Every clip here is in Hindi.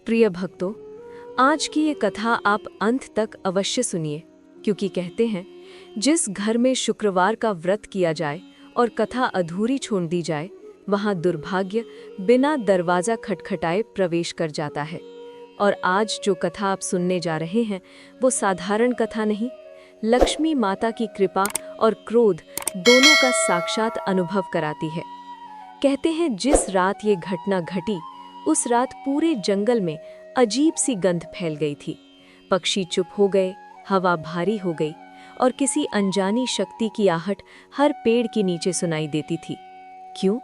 प्रिय भक्तों, आज की ये कथा आप अंत तक अवश्य सुनिए, क्योंकि कहते हैं जिस घर में शुक्रवार का व्रत किया जाए और कथा अधूरी छोड़ दी जाए, वहाँ दुर्भाग्य बिना दरवाज़ा खटखटाए प्रवेश कर जाता है। और आज जो कथा आप सुनने जा रहे हैं वो साधारण कथा नहीं, लक्ष्मी माता की कृपा और क्रोध दोनों का साक्षात अनुभव कराती है। कहते हैं जिस रात ये घटना घटी उस रात पूरे जंगल में अजीब सी गंध फैल गई थी। पक्षी चुप हो गए, हवा भारी हो गई और किसी अनजानी शक्ति की आहट हर पेड़ के नीचे सुनाई देती थी। क्यों?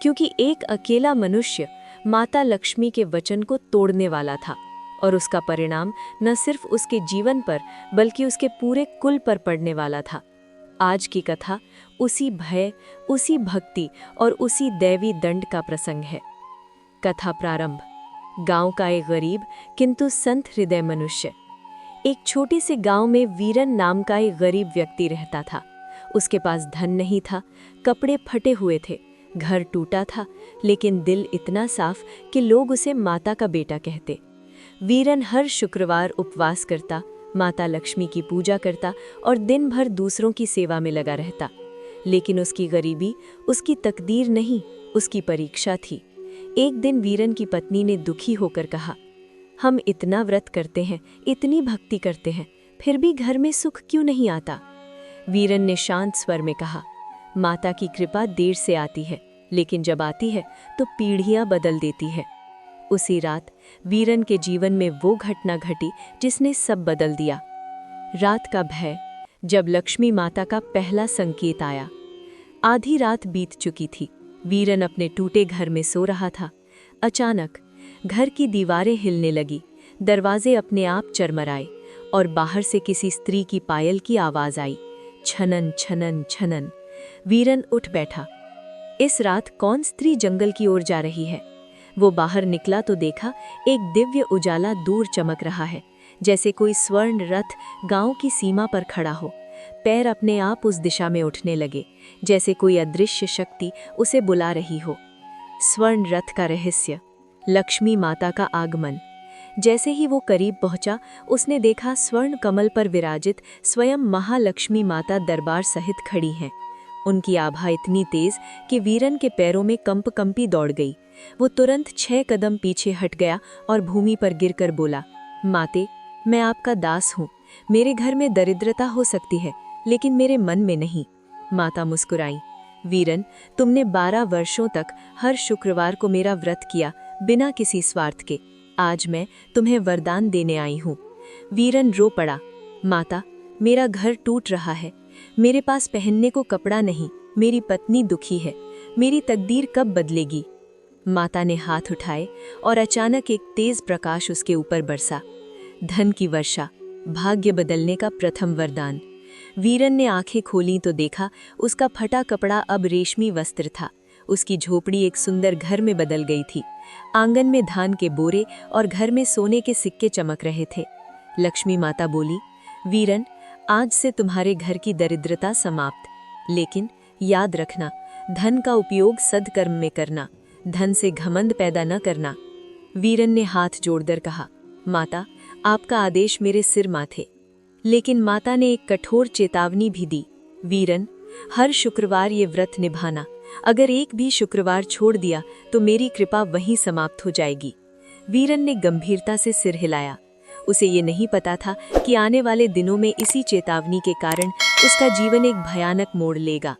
क्योंकि एक अकेला मनुष्य माता लक्ष्मी के वचन को तोड़ने वाला था और उसका परिणाम न सिर्फ उसके जीवन पर बल्कि उसके पूरे कुल पर पड़ने वाला था। आज की कथा उसी भय, उसी भक्ति और उसी दैवी दंड का प्रसंग है। कथा प्रारंभ। गांव का एक गरीब किंतु संत हृदय मनुष्य। एक छोटे से गांव में वीरन नाम का एक गरीब व्यक्ति रहता था। उसके पास धन नहीं था, कपड़े फटे हुए थे, घर टूटा था, लेकिन दिल इतना साफ कि लोग उसे माता का बेटा कहते। वीरन हर शुक्रवार उपवास करता, माता लक्ष्मी की पूजा करता और दिन भर दूसरों की सेवा में लगा रहता। लेकिन उसकी गरीबी उसकी तकदीर नहीं, उसकी परीक्षा थी। एक दिन वीरन की पत्नी ने दुखी होकर कहा, हम इतना व्रत करते हैं, इतनी भक्ति करते हैं, फिर भी घर में सुख क्यों नहीं आता? वीरन ने शांत स्वर में कहा, माता की कृपा देर से आती है, लेकिन जब आती है तो पीढ़ियां बदल देती है। उसी रात वीरन के जीवन में वो घटना घटी जिसने सब बदल दिया। रात का भय, जब लक्ष्मी माता का पहला संकेत आया। आधी रात बीत चुकी थी। वीरन अपने टूटे घर में सो रहा था। अचानक घर की दीवारें हिलने लगी, दरवाजे अपने आप चरमराए और बाहर से किसी स्त्री की पायल की आवाज आई, छनन छनन छनन। वीरन उठ बैठा। इस रात कौन स्त्री जंगल की ओर जा रही है? वो बाहर निकला तो देखा एक दिव्य उजाला दूर चमक रहा है, जैसे कोई स्वर्ण रथ गांव की सीमा पर खड़ा हो। पैर अपने आप उस दिशा में उठने लगे, जैसे कोई अदृश्य शक्ति उसे बुला रही हो। स्वर्ण रथ का रहस्य, लक्ष्मी माता का आगमन। जैसे ही वो करीब पहुंचा, उसने देखा स्वर्ण कमल पर विराजित स्वयं महालक्ष्मी माता दरबार सहित खड़ी हैं। उनकी आभा इतनी तेज कि वीरन के पैरों में कंपी दौड़ गई। वो तुरंत 6 कदम पीछे हट गया और भूमि पर गिरकर बोला, माते, मैं आपका दास हूँ। मेरे घर में दरिद्रता हो सकती है, लेकिन मेरे मन में नहीं। माता मुस्कुराई, वीरन, तुमने 12 वर्षों तक हर शुक्रवार को मेरा व्रत किया, बिना किसी स्वार्थ के। आज मैं तुम्हें वरदान देने आई हूँ। वीरन रो पड़ा, माता, मेरा घर टूट रहा है, मेरे पास पहनने को कपड़ा नहीं, मेरी पत्नी दुखी है, मेरी तकदीर कब बदलेगी? माता ने हाथ उठाए और अचानक एक तेज प्रकाश उसके ऊपर बरसा। धन की वर्षा, भाग्य बदलने का प्रथम वरदान। वीरन ने आंखें खोलीं तो देखा उसका फटा कपड़ा अब रेशमी वस्त्र था। उसकी झोपड़ी एक सुंदर घर में बदल गई थी। आंगन में धान के बोरे और घर में सोने के सिक्के चमक रहे थे। लक्ष्मी माता बोली, वीरन, आज से तुम्हारे घर की दरिद्रता समाप्त। लेकिन याद रखना, धन का उपयोग सद्कर्म में करना, धन से घमंड पैदा न करना। वीरन ने हाथ जोड़कर कहा, माता, आपका आदेश मेरे सिर माथे। लेकिन माता ने एक कठोर चेतावनी भी दी, वीरन, हर शुक्रवार ये व्रत निभाना। अगर एक भी शुक्रवार छोड़ दिया तो मेरी कृपा वहीं समाप्त हो जाएगी। वीरन ने गंभीरता से सिर हिलाया। उसे ये नहीं पता था कि आने वाले दिनों में इसी चेतावनी के कारण उसका जीवन एक भयानक मोड़ लेगा।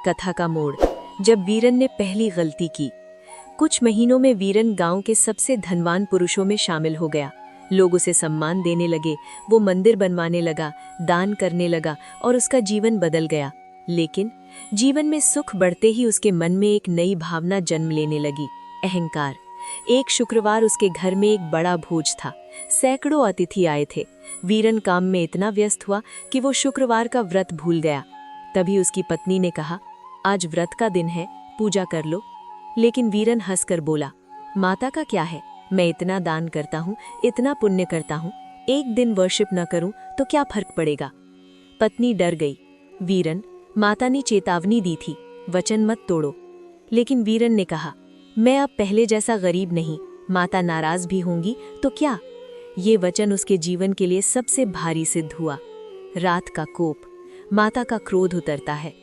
कथा का मोड़, जब वीरन ने पहली गलती की। कुछ महीनों में वीरन गांव के सबसे धनवान पुरुषों में शामिल हो गया। लोग उसे सम्मान देने लगे, वो मंदिर बनवाने लगा, दान करने लगा और उसका जीवन बदल गया। लेकिन जीवन में सुख बढ़ते ही उसके मन में एक नई भावना जन्म लेने लगी, अहंकार। एक शुक्रवार उसके घर में एक बड़ा भोज था। सैकड़ों अतिथि आए थे। वीरन काम में इतना व्यस्त हुआ कि वो शुक्रवार का व्रत भूल गया। तभी उसकी पत्नी ने कहा, आज व्रत का दिन है, पूजा कर लो। लेकिन वीरन हंसकर बोला, माता का क्या है, मैं इतना दान करता हूँ, इतना पुण्य करता हूँ, एक दिन वर्शिप न करूँ तो क्या फर्क पड़ेगा? पत्नी डर गई। वीरन, माता ने चेतावनी दी थी, वचन मत तोड़ो। लेकिन वीरन ने कहा, मैं अब पहले जैसा गरीब नहीं, माता नाराज भी होंगी तो क्या। ये वचन उसके जीवन के लिए सबसे भारी सिद्ध हुआ। रात का कोप, माता का क्रोध उतरता है।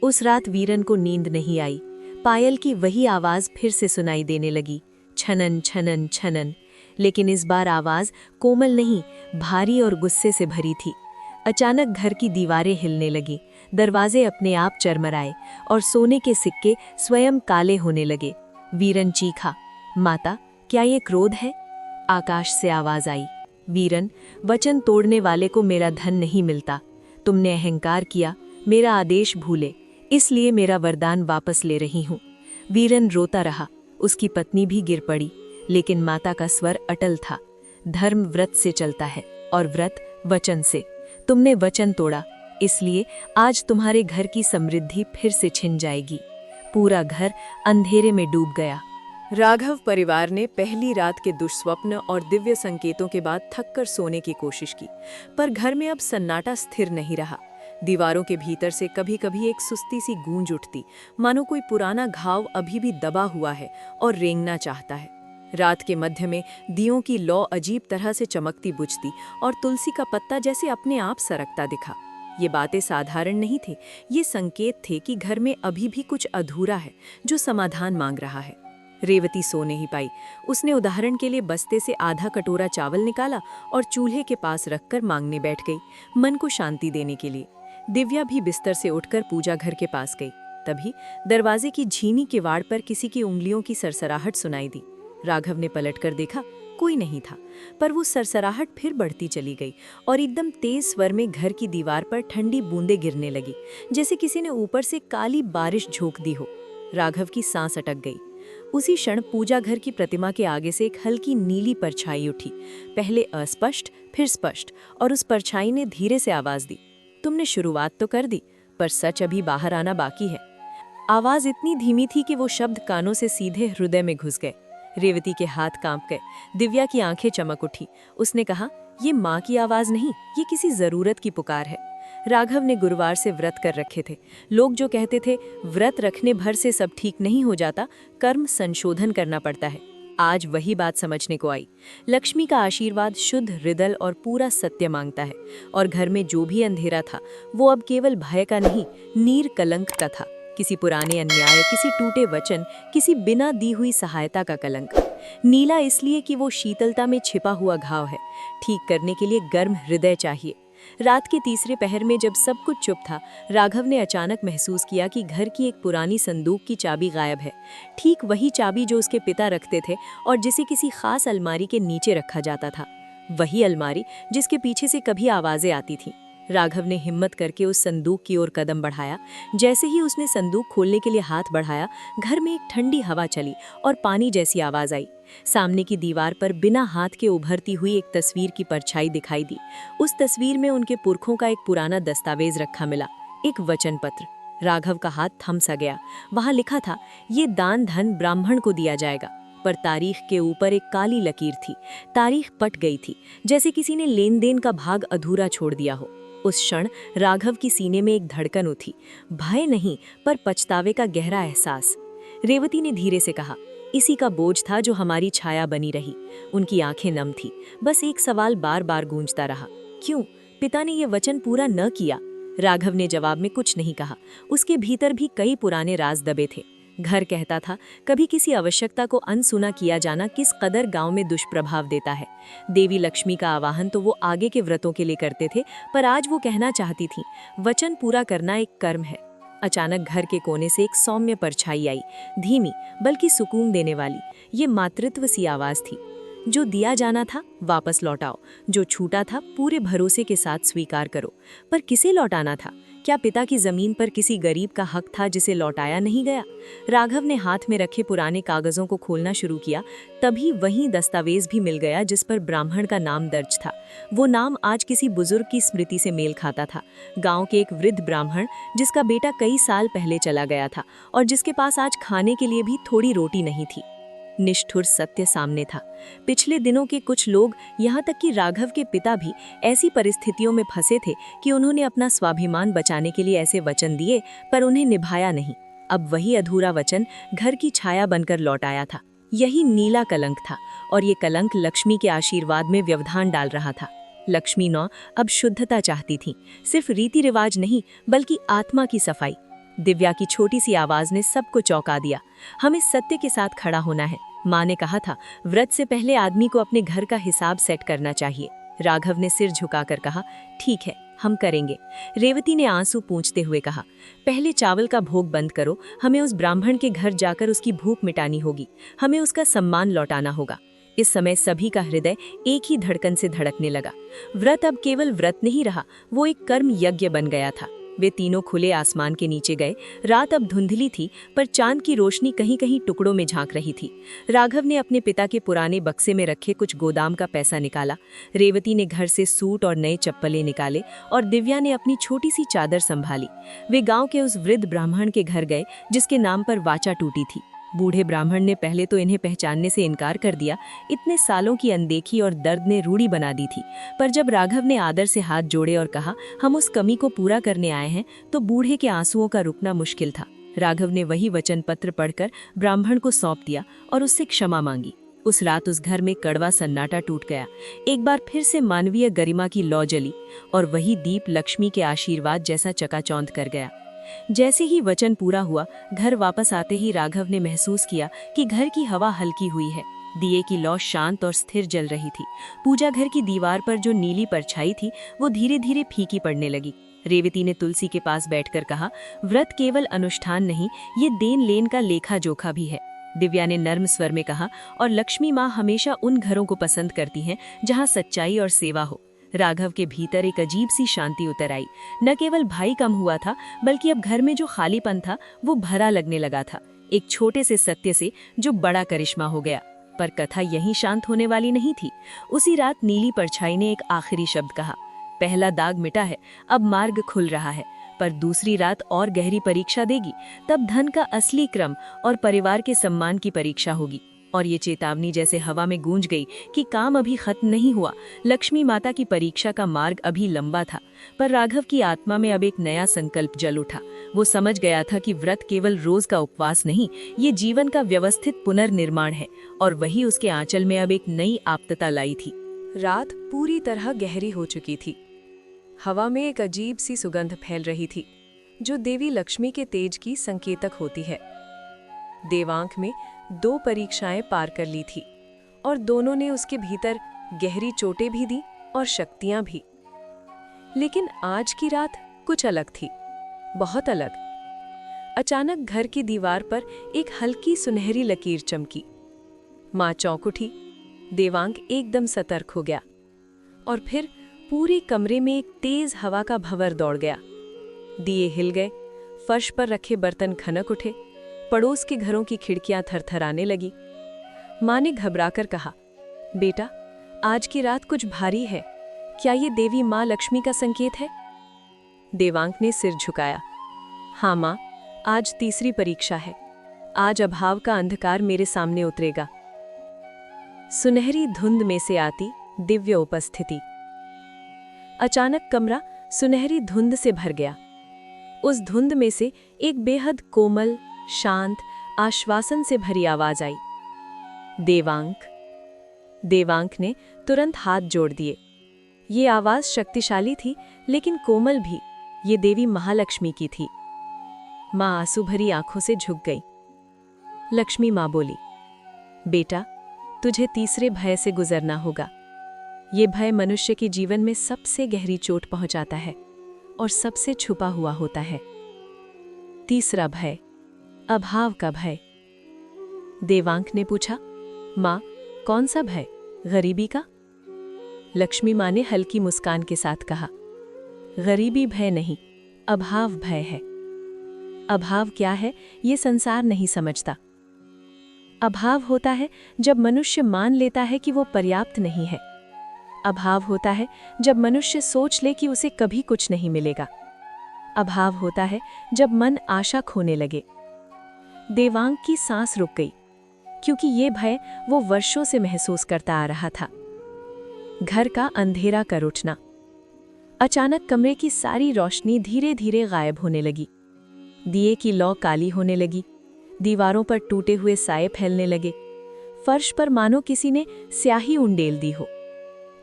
उस रात वीरन को नींद नहीं आई। पायल की वही आवाज फिर से सुनाई देने लगी, छनन छनन छनन। लेकिन इस बार आवाज कोमल नहीं, भारी और गुस्से से भरी थी। अचानक घर की दीवारें हिलने लगी, दरवाजे अपने आप चरमराए और सोने के सिक्के स्वयं काले होने लगे। वीरन चीखा, माता, क्या ये क्रोध है? आकाश से आवाज आई, वीरन, वचन तोड़ने वाले को मेरा धन नहीं मिलता। तुमने अहंकार किया, मेरा आदेश भूले, इसलिए मेरा वरदान वापस ले रही हूँ। वीरन रोता रहा, उसकी पत्नी भी गिर पड़ी, लेकिन माता का स्वर अटल था। धर्म व्रत से चलता है और व्रत वचन से। तुमने वचन तोड़ा, इसलिए आज तुम्हारे घर की समृद्धि फिर से छिन जाएगी। पूरा घर अंधेरे में डूब गया। राघव परिवार ने पहली रात के दुष्स्वप्न और दिव्य संकेतों के बाद थककर सोने की कोशिश की, पर घर में अब सन्नाटा स्थिर नहीं रहा। दीवारों के भीतर से कभी कभी एक सुस्ती सी गूंज उठती, मानो कोई पुराना घाव अभी भी दबा हुआ है और रेंगना चाहता है। रात के मध्य में दियों की लौ अजीब तरह से चमकती बुझती और तुलसी का पत्ता जैसे अपने आप सरकता दिखा। ये बातें साधारण नहीं थे, ये संकेत थे कि घर में अभी भी कुछ अधूरा है जो समाधान मांग रहा है। रेवती सो नहीं पाई। उसने उदाहरण के लिए बस्ते से आधा कटोरा चावल निकाला और चूल्हे के पास रखकर मांगने बैठ गई, मन को शांति देने के लिए। दिव्या भी बिस्तर से उठकर पूजा घर के पास गई। तभी दरवाजे की झीनी किवाड़ पर किसी की उंगलियों की सरसराहट सुनाई दी। राघव ने पलटकर देखा, कोई नहीं था, पर वो सरसराहट फिर बढ़ती चली गई और एकदम तेज स्वर में घर की दीवार पर ठंडी बूंदें गिरने लगी, जैसे किसी ने ऊपर से काली बारिश झोंक दी हो। राघव की सांस अटक गई। उसी क्षण पूजा घर की प्रतिमा के आगे से एक हल्की नीली परछाई उठी, पहले अस्पष्ट फिर स्पष्ट, और उस परछाई ने धीरे से आवाज दी, तुमने शुरुआत तो कर दी, पर सच अभी बाहर आना बाकी है। आवाज इतनी धीमी थी कि वो शब्द कानों से सीधे हृदय में घुस गए। रेवती के हाथ कांप गए, दिव्या की आंखें चमक उठी। उसने कहा, ये माँ की आवाज नहीं, ये किसी जरूरत की पुकार है। राघव ने गुरुवार से व्रत कर रखे थे। लोग जो कहते थे व्रत रखने भर से सब ठीक नहीं हो जाता, कर्म संशोधन करना पड़ता है, आज वही बात समझने को आई। लक्ष्मी का आशीर्वाद शुद्ध हृदय और पूरा सत्य मांगता है, और घर में जो भी अंधेरा था वो अब केवल भय का नहीं, नीर कलंक का था। किसी पुराने अन्याय, किसी टूटे वचन, किसी बिना दी हुई सहायता का कलंक। नीला इसलिए कि वो शीतलता में छिपा हुआ घाव है, ठीक करने के लिए गर्म हृदय चाहिए। रात के तीसरे पहर में जब सब कुछ चुप था, राघव ने अचानक महसूस किया कि घर की एक पुरानी संदूक की चाबी गायब है। ठीक वही चाबी जो उसके पिता रखते थे और जिसे किसी खास अलमारी के नीचे रखा जाता था। वही अलमारी जिसके पीछे से कभी आवाजें आती थीं। राघव ने हिम्मत करके उस संदूक की ओर कदम बढ़ाया। जैसे ही उसने संदूक खोलने के लिए हाथ बढ़ाया, घर में एक ठंडी हवा चली और पानी जैसी आवाज आई। सामने की दीवार पर बिना हाथ के उभरती हुई एक तस्वीर की परछाई दिखाई दी। उस तस्वीर में उनके पुरखों का एक पुराना दस्तावेज रखा मिला, एक वचन पत्र। राघव का हाथ थम सा गया। वहां लिखा था, ये दान धन ब्राह्मण को दिया जाएगा, पर तारीख के ऊपर एक काली लकीर थी। तारीख पट गई थी, जैसे किसी ने लेन देन का भाग अधूरा छोड़ दिया हो। उस क्षण राघव की सीने में एक धड़कन उठी, भय नहीं पर पछतावे का गहरा एहसास। रेवती ने धीरे से कहा, इसी का बोझ था जो हमारी छाया बनी रही। उनकी आंखें नम थी, बस एक सवाल बार बार गूंजता रहा, क्यों पिता ने ये वचन पूरा न किया? राघव ने जवाब में कुछ नहीं कहा। उसके भीतर भी कई पुराने राज दबे थे। घर कहता था, कभी किसी आवश्यकता को अनसुना किया जाना किस कदर गांव में दुष्प्रभाव देता है। देवी लक्ष्मी का आवाहन तो वो आगे के व्रतों के लिए करते थे, पर आज वो कहना चाहती थी, वचन पूरा करना एक कर्म है। अचानक घर के कोने से एक सौम्य परछाई आई, धीमी बल्कि सुकून देने वाली। ये मातृत्व सी आवाज थी, जो दिया जाना था वापस लौटाओ, जो छूटा था पूरे भरोसे के साथ स्वीकार करो। पर किसे लौटाना था? क्या पिता की जमीन पर किसी गरीब का हक था जिसे लौटाया नहीं गया? राघव ने हाथ में रखे पुराने कागजों को खोलना शुरू किया। तभी वही दस्तावेज भी मिल गया जिस पर ब्राह्मण का नाम दर्ज था। वो नाम आज किसी बुजुर्ग की स्मृति से मेल खाता था। गांव के एक वृद्ध ब्राह्मण जिसका बेटा कई साल पहले चला गया था और जिसके पास आज खाने के लिए भी थोड़ी रोटी नहीं थी। निष्ठुर सत्य सामने था। पिछले दिनों के कुछ लोग, यहाँ तक कि राघव के पिता भी ऐसी परिस्थितियों में फंसे थे कि उन्होंने अपना स्वाभिमान बचाने के लिए ऐसे वचन दिए, पर उन्हें निभाया नहीं। अब वही अधूरा वचन घर की छाया बनकर लौट आया था। यही नीला कलंक था और ये कलंक लक्ष्मी के आशीर्वाद में व्यवधान डाल रहा था। लक्ष्मी नौ अब शुद्धता चाहती थी, सिर्फ रीति रिवाज नहीं बल्कि आत्मा की सफाई। दिव्या की छोटी सी आवाज ने सबको चौंका दिया। हमें सत्य के साथ खड़ा होना है। माँ ने कहा था, व्रत से पहले आदमी को अपने घर का हिसाब सेट करना चाहिए। राघव ने सिर झुकाकर कहा, ठीक है, हम करेंगे। रेवती ने आंसू पोंछते हुए कहा, पहले चावल का भोग बंद करो, हमें उस ब्राह्मण के घर जाकर उसकी भूख मिटानी होगी, हमें उसका सम्मान लौटाना होगा। इस समय सभी का हृदय एक ही धड़कन से धड़कने लगा। व्रत अब केवल व्रत नहीं रहा, वो एक कर्म यज्ञ बन गया था। वे तीनों खुले आसमान के नीचे गए। रात अब धुंधली थी, पर चांद की रोशनी कहीं कहीं टुकड़ों में झांक रही थी। राघव ने अपने पिता के पुराने बक्से में रखे कुछ गोदाम का पैसा निकाला। रेवती ने घर से सूट और नए चप्पलें निकाले और दिव्या ने अपनी छोटी सी चादर संभाली। वे गांव के उस वृद्ध ब्राह्मण के घर गए जिसके नाम पर वाचा टूटी थी। बूढ़े ब्राह्मण ने पहले तो इन्हें पहचानने से इनकार कर दिया, इतने सालों की अनदेखी और दर्द ने रूढ़ी बना दी थी। पर जब राघव ने आदर से हाथ जोड़े और कहा, हम उस कमी को पूरा करने आए हैं, तो बूढ़े के आंसुओं का रुकना मुश्किल था। राघव ने वही वचन पत्र पढ़कर ब्राह्मण को सौंप दिया और उससे क्षमा मांगी। उस रात उस घर में कड़वा सन्नाटा टूट गया। एक बार फिर से मानवीय गरिमा की लौ जली और वही दीप लक्ष्मी के आशीर्वाद जैसा चकाचौंध कर गया। जैसे ही वचन पूरा हुआ, घर वापस आते ही राघव ने महसूस किया कि घर की हवा हल्की हुई है। दिए की लौ शांत और स्थिर जल रही थी। पूजा घर की दीवार पर जो नीली परछाई थी वो धीरे धीरे फीकी पड़ने लगी। रेवती ने तुलसी के पास बैठकर कहा, व्रत केवल अनुष्ठान नहीं, ये देन लेन का लेखा जोखा भी है। दिव्या ने नर्म स्वर में कहा, और लक्ष्मी माँ हमेशा उन घरों को पसंद करती हैं जहाँ सच्चाई और सेवा हो। राघव के भीतर एक अजीब सी शांति उतर आई। न केवल भाई कम हुआ था, बल्कि अब घर में जो खालीपन था वो भरा लगने लगा था, एक छोटे से सत्य से जो बड़ा करिश्मा हो गया। पर कथा यहीं शांत होने वाली नहीं थी। उसी रात नीली परछाई ने एक आखिरी शब्द कहा, पहला दाग मिटा है, अब मार्ग खुल रहा है। पर दूसरी रात और गहरी परीक्षा देगी, तब धन का असली क्रम और परिवार के सम्मान की परीक्षा होगी। और ये चेतावनी जैसे हवा में गूंज गई कि काम अभी खत्म नहीं हुआ। लक्ष्मी माता की परीक्षा का मार्ग अभी लंबा था, पर राघव की आत्मा में अब एक नया संकल्प जल उठा। वो समझ गया था कि व्रत केवल रोज का उपवास नहीं, ये जीवन का व्यवस्थित पुनर्निर्माण है, और वही उसके आंचल में अब एक नई आप्तता लाई थी। रात पूरी तरह गहरी हो चुकी थी। हवा में एक अजीब सी सुगंध फैल रही थी, जो देवी लक्ष्मी के तेज की संकेतक होती है। देवांक में 2 परीक्षाएं पार कर ली थी, और दोनों ने उसके भीतर गहरी चोटें भी दी और शक्तियां भी। लेकिन आज की रात कुछ अलग थी, बहुत अलग। अचानक घर की दीवार पर एक हल्की सुनहरी लकीर चमकी। माँ चौंक उठी। देवांक एकदम सतर्क हो गया, और फिर पूरे कमरे में एक तेज हवा का भंवर दौड़ गया। दिए हिल गए, फर्श पर रखे बर्तन खनक उठे, पड़ोस के घरों की खिड़कियां थरथराने लगी। माँ ने घबराकर कहा, बेटा, आज की रात कुछ भारी है, क्या ये देवी माँ लक्ष्मी का संकेत है? देवांक ने सिर झुकाया। हाँ माँ, आज तीसरी परीक्षा है। आज अभाव का अंधकार मेरे सामने उतरेगा। सुनहरी धुंध में से आती दिव्य उपस्थिति। अचानक कमरा सुनहरी धुंध से भर गया। उस धुंध में से एक बेहद कोमल, शांत, आश्वासन से भरी आवाज आई, देवांक। देवांक ने तुरंत हाथ जोड़ दिए। ये आवाज शक्तिशाली थी, लेकिन कोमल भी। ये देवी महालक्ष्मी की थी। माँ आंसू भरी आंखों से झुक गई। लक्ष्मी माँ बोली, बेटा, तुझे तीसरे भय से गुजरना होगा। ये भय मनुष्य के जीवन में सबसे गहरी चोट पहुंचाता है और सबसे छुपा हुआ होता है। तीसरा भय, अभाव का भय। देवांक ने पूछा, माँ, कौन सा भय? गरीबी का? लक्ष्मी माँ ने हल्की मुस्कान के साथ कहा, गरीबी भय नहीं, अभाव भय है। अभाव क्या है, ये संसार नहीं समझता। अभाव होता है जब मनुष्य मान लेता है कि वो पर्याप्त नहीं है। अभाव होता है जब मनुष्य सोच ले कि उसे कभी कुछ नहीं मिलेगा। अभाव होता है जब मन आशा खोने लगे। देवांक की सांस रुक गई, क्योंकि ये भय वो वर्षों से महसूस करता आ रहा था। घर का अंधेरा कर उठना। अचानक कमरे की सारी रोशनी धीरे धीरे गायब होने लगी। दिए की लौ काली होने लगी। दीवारों पर टूटे हुए साए फैलने लगे। फर्श पर मानो किसी ने स्याही उंडेल दी हो।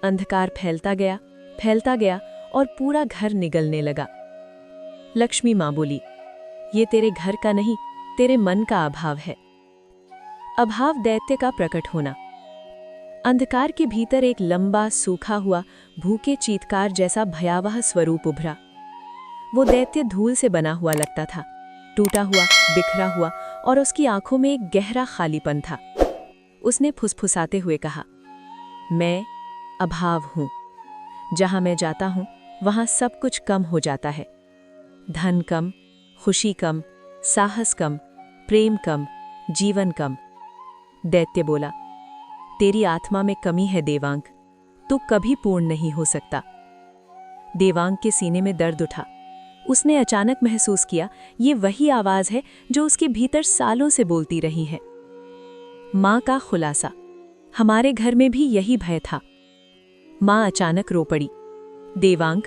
अंधकार फैलता गया और पूरा घर निगलने लगा। लक्ष्मी माँ बोली, ये तेरे घर का नहीं, तेरे मन का अभाव है। अभाव दैत्य का प्रकट होना। अंधकार के भीतर एक लंबा, सूखा हुआ, भूखे चीत्कार जैसा भयावह स्वरूप उभरा। वो दैत्य धूल से बना हुआ लगता था, टूटा हुआ, बिखरा हुआ, और उसकी आंखों में एक गहरा खालीपन था। उसने फुसफुसाते हुए कहा, मैं अभाव हूं। जहां मैं जाता हूं वहां सब कुछ कम हो जाता है। धन कम, खुशी कम, साहस कम, प्रेम कम, जीवन कम। दैत्य बोला, तेरी आत्मा में कमी है देवांग, तू कभी पूर्ण नहीं हो सकता। देवांग के सीने में दर्द उठा। उसने अचानक महसूस किया, ये वही आवाज है जो उसके भीतर सालों से बोलती रही है। मां का खुलासा। हमारे घर में भी यही भय था। मां अचानक रो पड़ी, देवांग,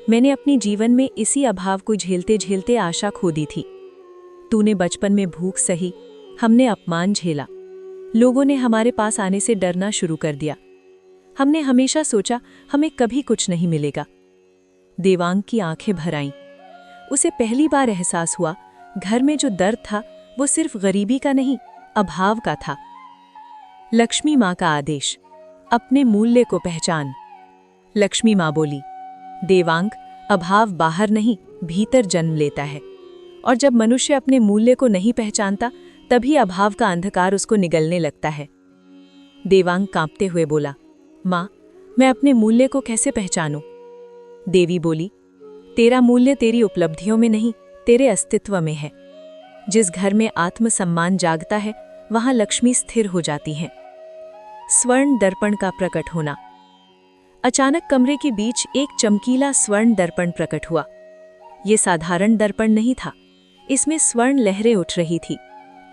मैंने अपने जीवन में इसी अभाव को झेलते झेलते आशा खो दी थी। तूने बचपन में भूख सही, हमने अपमान झेला, लोगों ने हमारे पास आने से डरना शुरू कर दिया। हमने हमेशा सोचा हमें कभी कुछ नहीं मिलेगा। देवांग की आंखें भर आईं। उसे पहली बार एहसास हुआ, घर में जो दर्द था वो सिर्फ गरीबी का नहीं, अभाव का था। लक्ष्मी माँ का आदेश, अपने मूल्य को पहचान। लक्ष्मी माँ बोली, देवांग, अभाव बाहर नहीं, भीतर जन्म लेता है, और जब मनुष्य अपने मूल्य को नहीं पहचानता तभी अभाव का अंधकार उसको निगलने लगता है। देवांग कांपते हुए बोला, माँ, मैं अपने मूल्य को कैसे पहचानूं? देवी बोली, तेरा मूल्य तेरी उपलब्धियों में नहीं, तेरे अस्तित्व में है। जिस घर में आत्मसम्मान जागता है वहां लक्ष्मी स्थिर हो जाती हैं। स्वर्ण दर्पण का प्रकट होना। अचानक कमरे के बीच एक चमकीला स्वर्ण दर्पण प्रकट हुआ। ये साधारण दर्पण नहीं था, इसमें स्वर्ण लहरें उठ रही थी।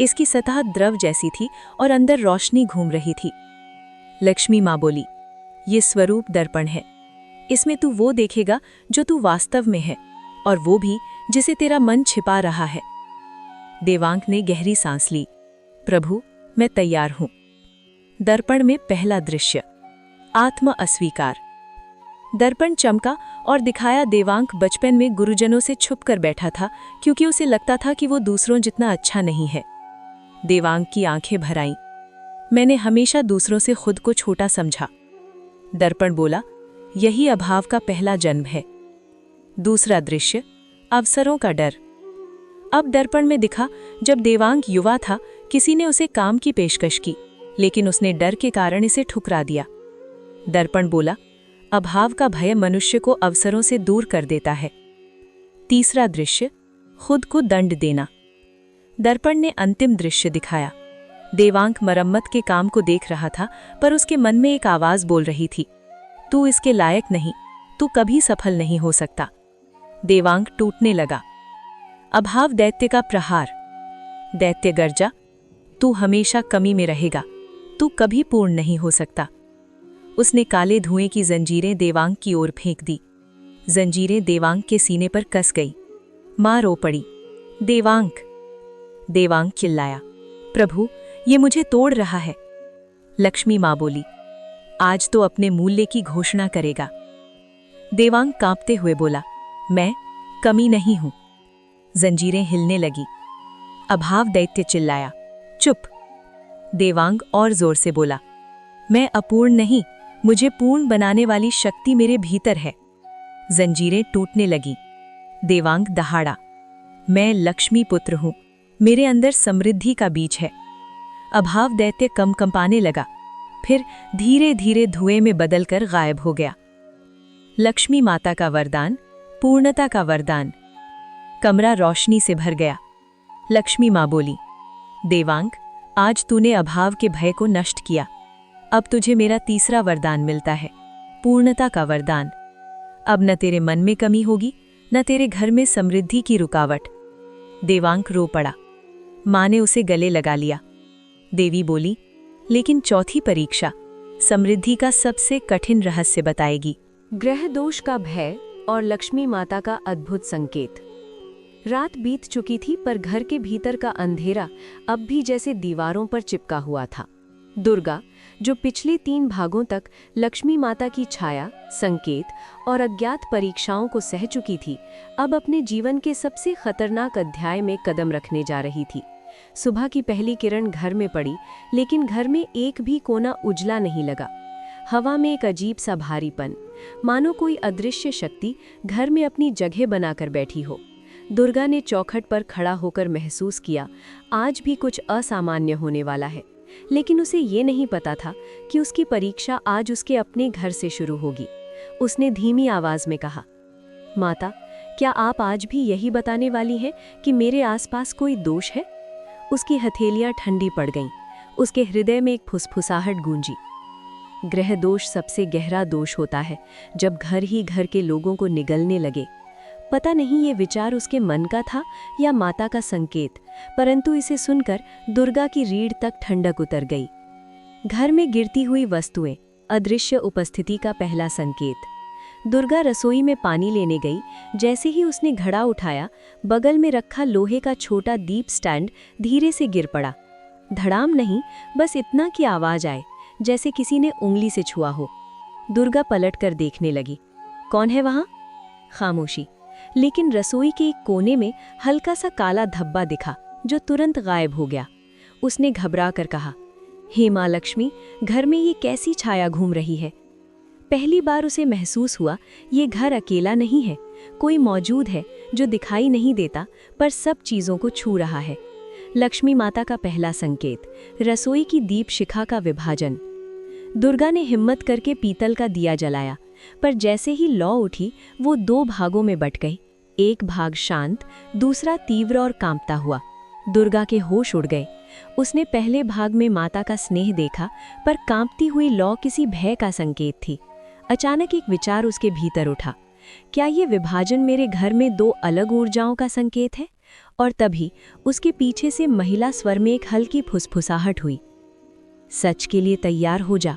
इसकी सतह द्रव जैसी थी और अंदर रोशनी घूम रही थी। लक्ष्मी माँ बोली, ये स्वरूप दर्पण है। इसमें तू वो देखेगा जो तू वास्तव में है, और वो भी जिसे तेरा मन छिपा रहा है। देवांग ने गहरी सांस ली, प्रभु, मैं तैयार हूं। दर्पण में पहला दृश्य, आत्म अस्वीकार। दर्पण चमका और दिखाया देवांग बचपन में गुरुजनों से छुपकर बैठा था, क्योंकि उसे लगता था कि वो दूसरों जितना अच्छा नहीं है। देवांग की आंखें भर आईं। मैंने हमेशा दूसरों से खुद को छोटा समझा। दर्पण बोला, यही अभाव का पहला जन्म है। दूसरा दृश्य, अवसरों का डर। अब दर्पण में दिखा, जब देवांग युवा था, किसी ने उसे काम की पेशकश की, लेकिन उसने डर के कारण इसे ठुकरा दिया। दर्पण बोला, अभाव का भय मनुष्य को अवसरों से दूर कर देता है। तीसरा दृश्य, खुद को दंड देना। दर्पण ने अंतिम दृश्य दिखाया। देवांग मरम्मत के काम को देख रहा था, पर उसके मन में एक आवाज बोल रही थी, तू इसके लायक नहीं, तू कभी सफल नहीं हो सकता। देवांग टूटने लगा। अभाव दैत्य का प्रहार। दैत्य गर्जा, तू हमेशा कमी में रहेगा, तू कभी पूर्ण नहीं हो सकता। उसने काले धुएं की जंजीरें देवांग की ओर फेंक दी। जंजीरें देवांग के सीने पर कस गई। मां रो पड़ी, देवांग। देवांग चिल्लाया, प्रभु, ये मुझे तोड़ रहा है। लक्ष्मी मां बोली, आज तो अपने मूल्य की घोषणा करेगा। देवांग कांपते हुए बोला, मैं कमी नहीं हूं। जंजीरें हिलने लगी। अभाव दैत्य चिल्लाया, चुप। देवांग और जोर से बोला, मैं अपूर्ण नहीं, मुझे पूर्ण बनाने वाली शक्ति मेरे भीतर है। जंजीरें टूटने लगी। देवांग दहाड़ा, मैं लक्ष्मी पुत्र हूं, मेरे अंदर समृद्धि का बीज है। अभाव दैत्य कंपाने लगा, फिर धीरे धीरे धुएं में बदलकर गायब हो गया। लक्ष्मी माता का वरदान, पूर्णता का वरदान। कमरा रोशनी से भर गया। लक्ष्मी माँ बोली, देवांग, आज तूने अभाव के भय को नष्ट किया। अब तुझे मेरा तीसरा वरदान मिलता है, पूर्णता का वरदान। अब न तेरे मन में कमी होगी, न तेरे घर में समृद्धि की रुकावट। देवांग रो पड़ा। माँ ने उसे गले लगा लिया। देवी बोली, लेकिन चौथी परीक्षा समृद्धि का सबसे कठिन रहस्य बताएगी। ग्रह दोष का भय और लक्ष्मी माता का अद्भुत संकेत। रात बीत चुकी थी, पर घर के भीतर का अंधेरा अब भी जैसे दीवारों पर चिपका हुआ था। दुर्गा, जो पिछले 3 भागों तक लक्ष्मी माता की छाया, संकेत और अज्ञात परीक्षाओं को सह चुकी थी, अब अपने जीवन के सबसे खतरनाक अध्याय में कदम रखने जा रही थी। सुबह की पहली किरण घर में पड़ी, लेकिन घर में एक भी कोना उजला नहीं लगा। हवा में एक अजीब सा भारीपन, मानो कोई अदृश्य शक्ति घर में अपनी जगह बनाकर बैठी हो। दुर्गा ने चौखट पर खड़ा होकर महसूस किया, आज भी कुछ असामान्य होने वाला है। लेकिन उसे ये नहीं पता था कि उसकी परीक्षा आज उसके अपने घर से शुरू होगी। उसने धीमी आवाज में कहा, माता, क्या आप आज भी यही बताने वाली हैं कि मेरे आसपास कोई दोष है? उसकी हथेलियां ठंडी पड़ गईं। उसके हृदय में एक फुसफुसाहट गूंजी। ग्रह दोष सबसे गहरा दोष होता है, जब घर ही घर के लोगों को निगलने लगे। पता नहीं ये विचार उसके मन का था या माता का संकेत, परंतु इसे सुनकर दुर्गा की रीढ़ तक ठंडक उतर गई। घर में गिरती हुई वस्तुएं, अदृश्य उपस्थिति का पहला संकेत। दुर्गा रसोई में पानी लेने गई। जैसे ही उसने घड़ा उठाया, बगल में रखा लोहे का छोटा दीप स्टैंड धीरे से गिर पड़ा। धड़ाम नहीं, बस इतना की आवाज आए जैसे किसी ने उंगली से छुआ हो। दुर्गा पलटकर देखने लगी। कौन है वहां? खामोशी। लेकिन रसोई के एक कोने में हल्का सा काला धब्बा दिखा, जो तुरंत गायब हो गया। उसने घबरा कर कहा, हे माँ लक्ष्मी, घर में ये कैसी छाया घूम रही है? पहली बार उसे महसूस हुआ, ये घर अकेला नहीं है, कोई मौजूद है जो दिखाई नहीं देता पर सब चीजों को छू रहा है। लक्ष्मी माता का पहला संकेत, रसोई की दीप शिखा का विभाजन। दुर्गा ने हिम्मत करके पीतल का दिया जलाया, पर जैसे ही लौ उठी, वो 2 भागों में बट गई। एक भाग शांत, दूसरा तीव्र और कांपता हुआ। दुर्गा के होश उड़ गए। उसने पहले भाग में माता का स्नेह देखा, पर कांपती हुई लौ किसी भय का संकेत थी। अचानक एक विचार उसके भीतर उठा, क्या ये विभाजन मेरे घर में 2 अलग ऊर्जाओं का संकेत है? और तभी उसके पीछे से महिला स्वर में एक हल्की फुसफुसाहट हुई, सच के लिए तैयार हो जा।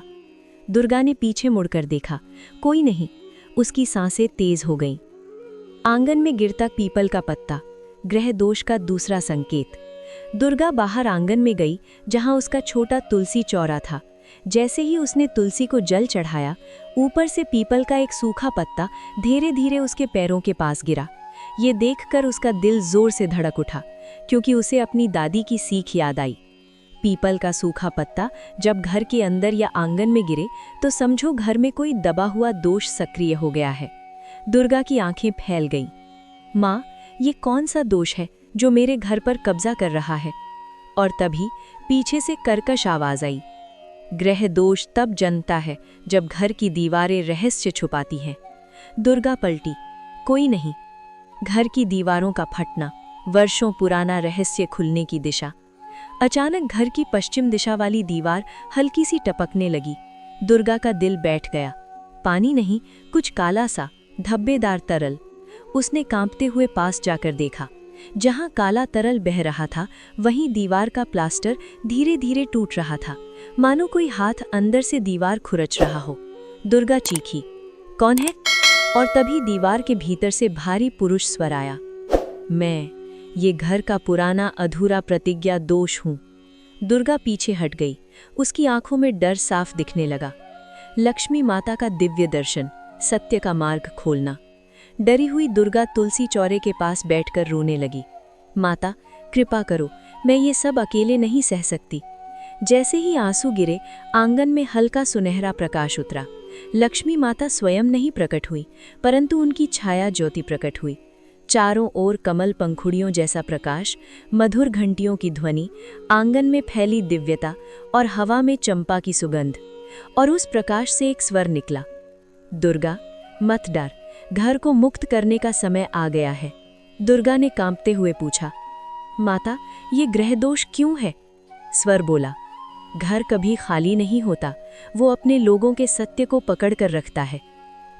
दुर्गा ने पीछे मुड़कर देखा, कोई नहीं। उसकी सांसें तेज हो गईं। आंगन में गिरता पीपल का पत्ता, ग्रह दोष का दूसरा संकेत। दुर्गा बाहर आंगन में गई, जहां उसका छोटा तुलसी चौरा था। जैसे ही उसने तुलसी को जल चढ़ाया, ऊपर से पीपल का एक सूखा पत्ता धीरे धीरे उसके पैरों के पास गिरा। ये देखकर उसका दिल जोर से धड़क उठा, क्योंकि उसे अपनी दादी की सीख याद आई। पीपल का सूखा पत्ता जब घर के अंदर या आंगन में गिरे, तो समझो घर में कोई दबा हुआ दोष सक्रिय हो गया है। दुर्गा की आंखें फैल गईं। माँ, ये कौन सा दोष है जो मेरे घर पर कब्जा कर रहा है? और तभी पीछे से कर्कश आवाज आई, ग्रह दोष तब जनता है जब घर की दीवारें रहस्य छुपाती हैं। दुर्गा पलटी, कोई नहीं। घर की दीवारों का फटना, वर्षों पुराना रहस्य खुलने की दिशा। अचानक घर की पश्चिम दिशा वाली दीवार हल्की सी टपकने लगी। दुर्गा का दिल बैठ गया। पानी नहीं, कुछ काला सा धब्बेदार तरल। उसने कांपते हुए पास जाकर देखा। जहां काला तरल बह रहा था, वहीं दीवार का प्लास्टर धीरे धीरे टूट रहा था, मानो कोई हाथ अंदर से दीवार खुरच रहा हो। दुर्गा चीखी, कौन है? और तभी दीवार के भीतर से भारी पुरुष स्वर आया, मैं, ये घर का पुराना अधूरा प्रतिज्ञा दोष हूँ। दुर्गा पीछे हट गई। उसकी आंखों में डर साफ दिखने लगा। लक्ष्मी माता का दिव्य दर्शन, सत्य का मार्ग खोलना। डरी हुई दुर्गा तुलसी चौरे के पास बैठकर रोने लगी। माता, कृपा करो, मैं ये सब अकेले नहीं सह सकती। जैसे ही आंसू गिरे, आंगन में हल्का सुनहरा प्रकाश उतरा। लक्ष्मी माता स्वयं नहीं प्रकट हुई, परंतु उनकी छाया ज्योति प्रकट हुई। चारों ओर कमल पंखुड़ियों जैसा प्रकाश, मधुर घंटियों की ध्वनि, आंगन में फैली दिव्यता और हवा में चंपा की सुगंध। और उस प्रकाश से एक स्वर निकला, दुर्गा, मत डर, घर को मुक्त करने का समय आ गया है। दुर्गा ने कांपते हुए पूछा, माता, ये ग्रह दोष क्यों है? स्वर बोला, घर कभी खाली नहीं होता, वो अपने लोगों के सत्य को पकड़ कर रखता है।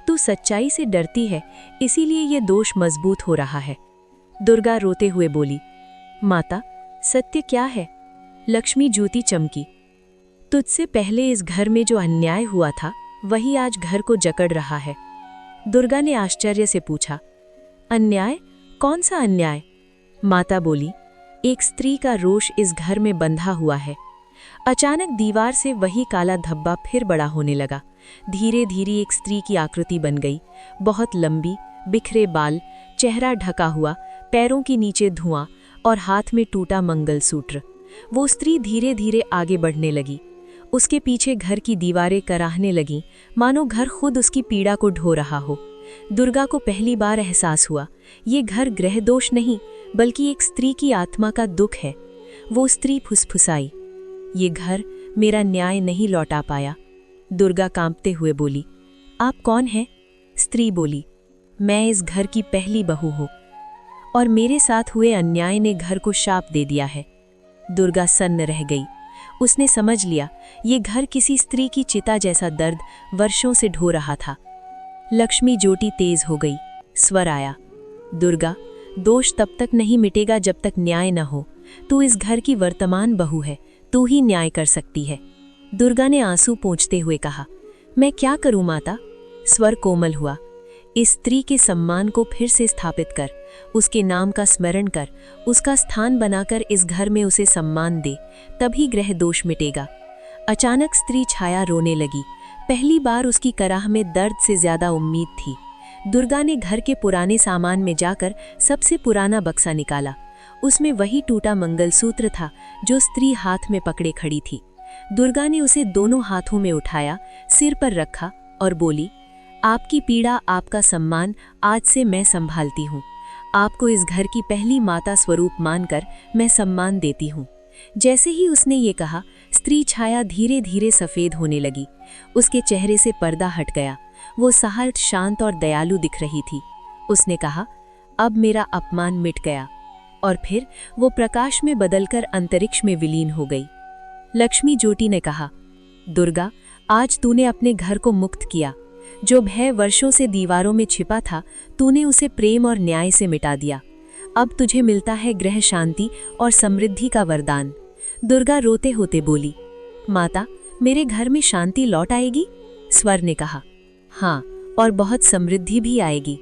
तू सच्चाई से डरती है, इसीलिए ये दोष मजबूत हो रहा है। दुर्गा रोते हुए बोली, माता, सत्य क्या है? लक्ष्मी ज्योति चमकी, तुझसे पहले इस घर में जो अन्याय हुआ था, वही आज घर को जकड़ रहा है। दुर्गा ने आश्चर्य से पूछा, अन्याय? कौन सा अन्याय? माता बोली, एक स्त्री का रोष इस घर में बंधा हुआ है। अचानक दीवार से वही काला धब्बा फिर बड़ा होने लगा। धीरे धीरे एक स्त्री की आकृति बन गई, बहुत लंबी, बिखरे बाल, चेहरा ढका हुआ, पैरों के नीचे धुआं और हाथ में टूटा मंगलसूत्र। वो स्त्री धीरे धीरे आगे बढ़ने लगी। उसके पीछे घर की दीवारें कराहने लगीं, मानो घर खुद उसकी पीड़ा को ढो रहा हो। दुर्गा को पहली बार एहसास हुआ, ये घर ग्रह दोष नहीं, बल्कि एक स्त्री की आत्मा का दुख है। वो स्त्री फुसफुसाई, ये घर मेरा न्याय नहीं लौटा पाया। दुर्गा कांपते हुए बोली, आप कौन हैं? स्त्री बोली, मैं इस घर की पहली बहू हूँ और मेरे साथ हुए अन्याय ने घर को शाप दे दिया है। दुर्गा सन्न रह गई। उसने समझ लिया, ये घर किसी स्त्री की चिता जैसा दर्द वर्षों से ढो रहा था। लक्ष्मी ज्योति तेज हो गई। स्वर आया, दुर्गा, दोष तब तक नहीं मिटेगा जब तक न्याय न हो। तू इस घर की वर्तमान बहू है, तू ही न्याय कर सकती है। दुर्गा ने आंसू पोंछते हुए कहा, मैं क्या करूं माता? स्वर कोमल हुआ, इस स्त्री के सम्मान को फिर से स्थापित कर, उसके नाम का स्मरण कर, उसका स्थान बनाकर इस घर में उसे सम्मान दे, तभी ग्रह दोष मिटेगा। अचानक स्त्री छाया रोने लगी। पहली बार उसकी कराह में दर्द से ज्यादा उम्मीद थी। दुर्गा ने घर के पुराने सामान में जाकर सबसे पुराना बक्सा निकाला। उसमें वही टूटा मंगलसूत्र था जो स्त्री हाथ में पकड़े खड़ी थी। दुर्गा ने उसे दोनों हाथों में उठाया, सिर पर रखा और बोली, आपकी पीड़ा, आपका सम्मान आज से मैं संभालती हूँ। आपको इस घर की पहली माता स्वरूप मानकर मैं सम्मान देती हूँ। जैसे ही उसने ये कहा, स्त्री छाया धीरे धीरे सफेद होने लगी। उसके चेहरे से पर्दा हट गया। वो सहज, शांत और दयालु दिख रही थी। उसने कहा, अब मेरा अपमान मिट गया। और फिर वो प्रकाश में बदलकर अंतरिक्ष में विलीन हो गई। लक्ष्मी ज्योति ने कहा, दुर्गा, आज तूने अपने घर को मुक्त किया। जो भय वर्षों से दीवारों में छिपा था, तूने उसे प्रेम और न्याय से मिटा दिया। अब तुझे मिलता है ग्रह शांति और समृद्धि का वरदान। दुर्गा रोते होते बोली, माता, मेरे घर में शांति लौट आएगी? स्वर ने कहा, हाँ, और बहुत समृद्धि भी आएगी।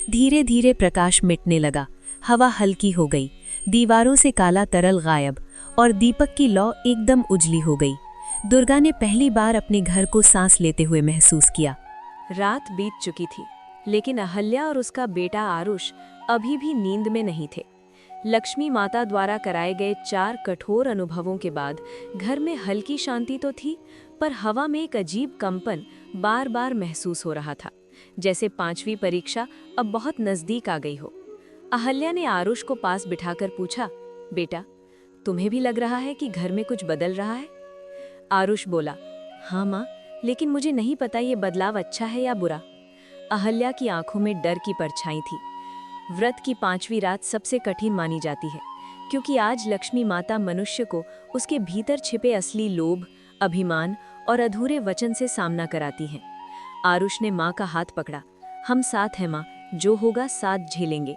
धीरे धीरे प्रकाश मिटने लगा। हवा हल्की हो गई। दीवारों से काला तरल गायब और दीपक की लौ एकदम उजली हो गई। दुर्गा ने पहली बार अपने घर को सांस लेते हुए महसूस किया। रात बीत चुकी थी, लेकिन अहल्या और उसका बेटा आरुष अभी भी नींद में नहीं थे। लक्ष्मी माता द्वारा कराए गए 4 कठोर अनुभवों के बाद घर में हल्की शांति तो थी, पर हवा में एक अजीब कंपन बार बार महसूस हो रहा था, जैसे 5वीं परीक्षा अब बहुत नजदीक आ गई हो। अहल्या ने आरुष को पास बिठाकर पूछा, बेटा, तुम्हें भी लग रहा है कि घर में कुछ बदल रहा है? आरुष बोला, हाँ माँ, लेकिन मुझे नहीं पता ये बदलाव अच्छा है या बुरा। अहल्या की आंखों में डर की परछाई थी। व्रत की 5वीं रात सबसे कठिन मानी जाती है, क्योंकि आज लक्ष्मी माता मनुष्य को उसके भीतर छिपे असली लोभ, अभिमान और अधूरे वचन से सामना कराती हैं। आरुष ने माँ का हाथ पकड़ा। हम साथ हैं माँ, जो होगा साथ झेलेंगे।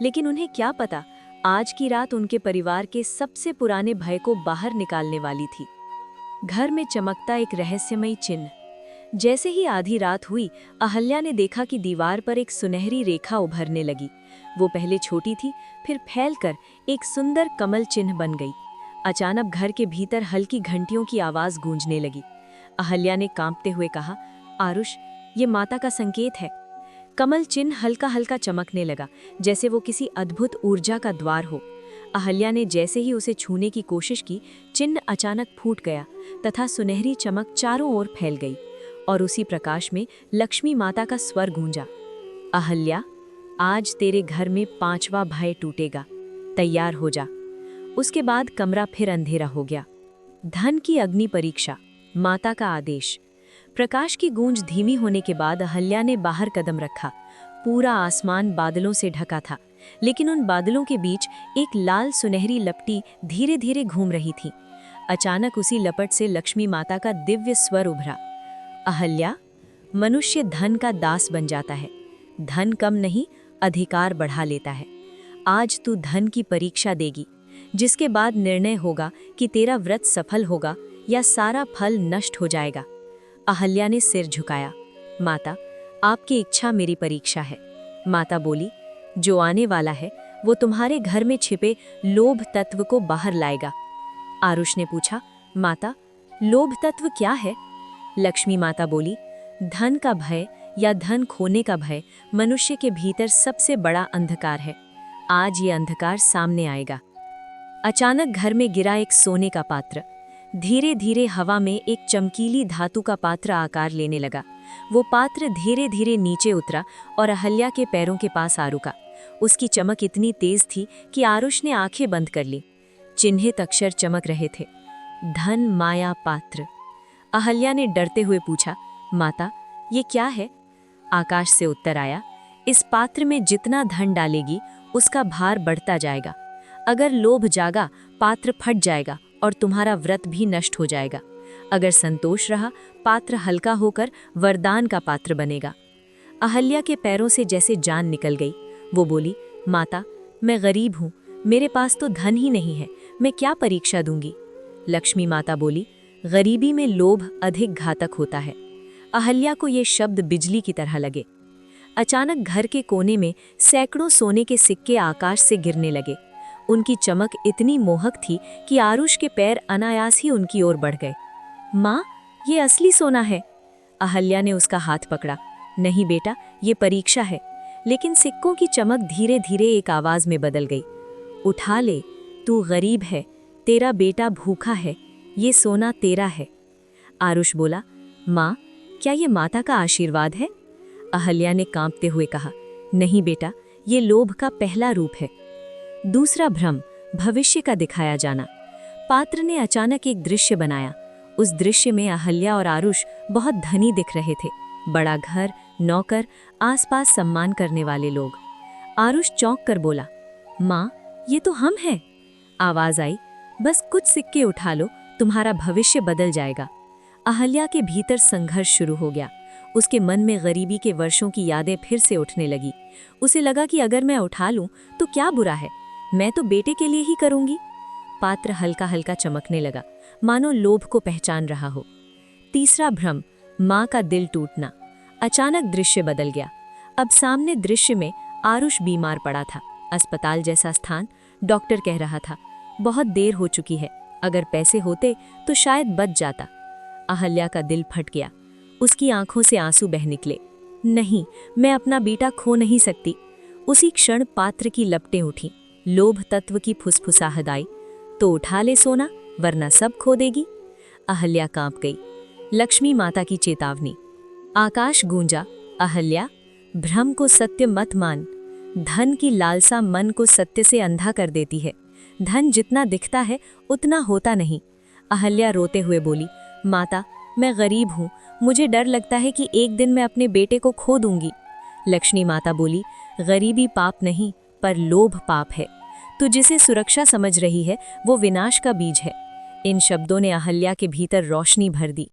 लेकिन उन्हें क्या पता, आज की रात उनके परिवार के सबसे पुराने भय को बाहर निकालने वाली थी। घर में चमकता एक रहस्यमयी चिन्ह। जैसे ही आधी रात हुई, अहल्या ने देखा कि दीवार पर एक सुनहरी रेखा उभरने लगी। वो पहले छोटी थी, फिर फैलकर एक सुंदर कमल चिन्ह बन गई। अचानक घर के भीतर हल्की घंटियों की आवाज गूंजने लगी। अहल्या ने कांपते हुए कहा, आरुष, ये माता का संकेत है। कमल चिन्ह हल्का हल्का चमकने लगा, जैसे वो किसी अद्भुत ऊर्जा का द्वार हो। अहल्या ने जैसे ही उसे छूने की कोशिश की, चिन्ह अचानक फूट गया तथा सुनहरी चमक चारों ओर फैल गई। और उसी प्रकाश में लक्ष्मी माता का स्वर गूंजा, अहल्या, आज तेरे घर में 5वां भय टूटेगा, तैयार हो जा। उसके बाद कमरा फिर अंधेरा हो गया। धन की अग्नि परीक्षा, माता का आदेश। प्रकाश की गूंज धीमी होने के बाद अहल्या ने बाहर कदम रखा। पूरा आसमान बादलों से ढका था, लेकिन उन बादलों के बीच एक लाल सुनहरी लपटी धीरे धीरे घूम रही थी। अचानक उसी लपट से लक्ष्मी माता का दिव्य स्वर उभरा, अहल्या, मनुष्य धन का दास बन जाता है। धन कम नहीं, अधिकार बढ़ा लेता है। आज तू धन की परीक्षा देगी, जिसके बाद निर्णय होगा कि तेरा व्रत सफल होगा या सारा फल नष्ट हो जाएगा। अहल्या ने सिर झुकाया, माता, आपकी इच्छा मेरी परीक्षा है। माता बोली, जो आने वाला है वो तुम्हारे घर में छिपे लोभ तत्व को बाहर लाएगा। आरुष ने पूछा, माता, लोभ तत्व क्या है? लक्ष्मी माता बोली, धन का भय या धन खोने का भय मनुष्य के भीतर सबसे बड़ा अंधकार है। आज ये अंधकार सामने आएगा। अचानक घर में गिरा एक सोने का पात्र। धीरे धीरे हवा में एक चमकीली धातु का पात्र आकार लेने लगा। वो पात्र धीरे धीरे नीचे उतरा और अहल्या के पैरों के पास आ रुका। उसकी चमक इतनी तेज थी कि आरुष ने आंखें बंद कर ली। चिन्हित अक्षर चमक रहे थे, धन माया पात्र। अहल्या ने डरते हुए पूछा, माता ये क्या है? आकाश से उत्तर आया, इस पात्र में जितना धन डालेगी उसका भार बढ़ता जाएगा। अगर लोभ जागा पात्र फट जाएगा और तुम्हारा व्रत भी नष्ट हो जाएगा। अगर संतोष रहा पात्र हल्का होकर वरदान का पात्र बनेगा। अहल्या के पैरों से जैसे जान निकल गई। वो बोली, माता मैं गरीब हूँ, मेरे पास तो धन ही नहीं है, मैं क्या परीक्षा दूंगी? लक्ष्मी माता बोली, गरीबी में लोभ अधिक घातक होता है। अहल्या को ये शब्द बिजली की तरह लगे। अचानक घर के कोने में सैकड़ों सोने के सिक्के आकाश से गिरने लगे। उनकी चमक इतनी मोहक थी कि आरुष के पैर अनायास ही उनकी ओर बढ़ गए। माँ, ये असली सोना है। अहल्या ने उसका हाथ पकड़ा। नहीं बेटा, ये परीक्षा है। लेकिन सिक्कों की चमक धीरे धीरे एक आवाज में बदल गई। उठा ले, तू गरीब है, तेरा बेटा भूखा है, ये सोना तेरा है। आरुष बोला, माँ क्या ये माता का आशीर्वाद है? अहल्या ने कांपते हुए कहा, नहीं बेटा, ये लोभ का पहला रूप है। दूसरा भ्रम, भविष्य का दिखाया जाना। पात्र ने अचानक एक दृश्य बनाया। उस दृश्य में अहल्या और आरुष बहुत धनी दिख रहे थे। बड़ा घर, नौकर, आसपास सम्मान करने वाले लोग। आरुष चौंक कर बोला, माँ ये तो हम हैं। आवाज आई, बस कुछ सिक्के उठा लो, तुम्हारा भविष्य बदल जाएगा। अहल्या के भीतर संघर्ष शुरू हो गया। उसके मन में गरीबी के वर्षों की यादें फिर से उठने लगी। उसे लगा कि अगर मैं उठा लूं तो क्या बुरा है, मैं तो बेटे के लिए ही करूंगी। पात्र हल्का हल्का चमकने लगा, मानो लोभ को पहचान रहा हो। तीसरा भ्रम, माँ का दिल टूटना। अचानक दृश्य बदल गया। अब सामने दृश्य में आरुष बीमार पड़ा था। अस्पताल जैसा स्थान। डॉक्टर कह रहा था, बहुत देर हो चुकी है, अगर पैसे होते तो शायद बच जाता। अहल्या का दिल फट गया। उसकी आंखों से आंसू बह निकले। नहीं, मैं अपना बेटा खो नहीं सकती। उसी क्षण पात्र की लपटें उठी। लोभ तत्व की फुसफुसाहट आई, तो उठा ले सोना, वरना सब खो देगी। अहल्या कांप गई। लक्ष्मी माता की चेतावनी। आकाश गूंजा, अहल्या, भ्रम को सत्य मत मान। धन की लालसा मन को सत्य से अंधा कर देती है। धन जितना दिखता है उतना होता नहीं। अहल्या रोते हुए बोली, माता मैं गरीब हूँ, मुझे डर लगता है कि एक दिन मैं अपने बेटे को खो दूंगी। लक्ष्मी माता बोली, गरीबी पाप नहीं, पर लोभ पाप है। तू जिसे सुरक्षा समझ रही है वो विनाश का बीज है। इन शब्दों ने अहल्या के भीतर रोशनी भर दी।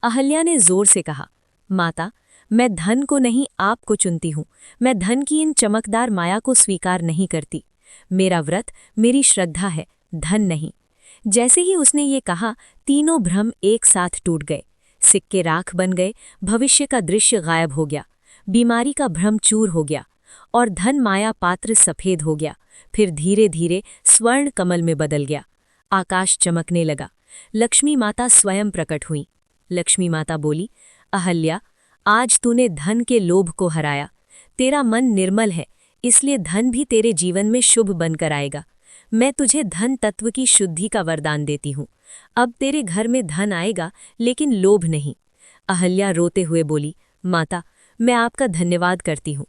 अहल्या ने जोर से कहा, माता मैं धन को नहीं आपको चुनती हूँ। मैं धन की इन चमकदार माया को स्वीकार नहीं करती। मेरा व्रत, मेरी श्रद्धा है, धन नहीं। जैसे ही उसने ये कहा, तीनों भ्रम एक साथ टूट गए। सिक्के राख बन गए, भविष्य का दृश्य गायब हो गया, बीमारी का भ्रम चूर हो गया और धन माया पात्र सफेद हो गया। फिर धीरे धीरे स्वर्ण कमल में बदल गया। आकाश चमकने लगा। लक्ष्मी माता स्वयं प्रकट हुई। लक्ष्मी माता बोली, अहल्या, आज तूने धन के लोभ को हराया। तेरा मन निर्मल है, इसलिए धन भी तेरे जीवन में शुभ बनकर आएगा। मैं तुझे धन तत्व की शुद्धि का वरदान देती हूँ। अब तेरे घर में धन आएगा, लेकिन लोभ नहीं। अहल्या रोते हुए बोली, माता मैं आपका धन्यवाद करती हूँ।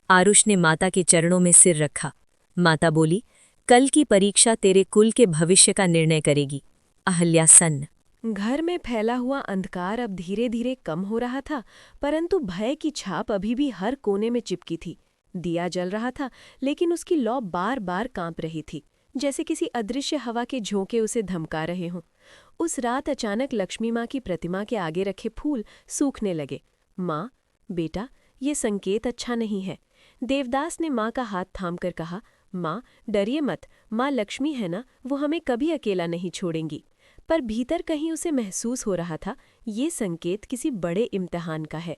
आरुष ने माता के चरणों में सिर रखा। माता बोली, कल की परीक्षा तेरे कुल के भविष्य का निर्णय करेगी। अहल्या सन्न। घर में फैला हुआ अंधकार अब धीरे धीरे कम हो रहा था, परंतु भय की छाप अभी भी हर कोने में चिपकी थी। दिया जल रहा था, लेकिन उसकी लौ बार बार कांप रही थी, जैसे किसी अदृश्य हवा के झोंके उसे धमका रहे हों। उस रात अचानक लक्ष्मी माँ की प्रतिमा के आगे रखे फूल सूखने लगे। माँ, बेटा, ये संकेत अच्छा नहीं है। देवदास ने माँ का हाथ थामकर कहा, माँ डरिए मत, माँ लक्ष्मी है ना, वो हमें कभी अकेला नहीं छोड़ेंगी। पर भीतर कहीं उसे महसूस हो रहा था, ये संकेत किसी बड़े इम्तिहान का है।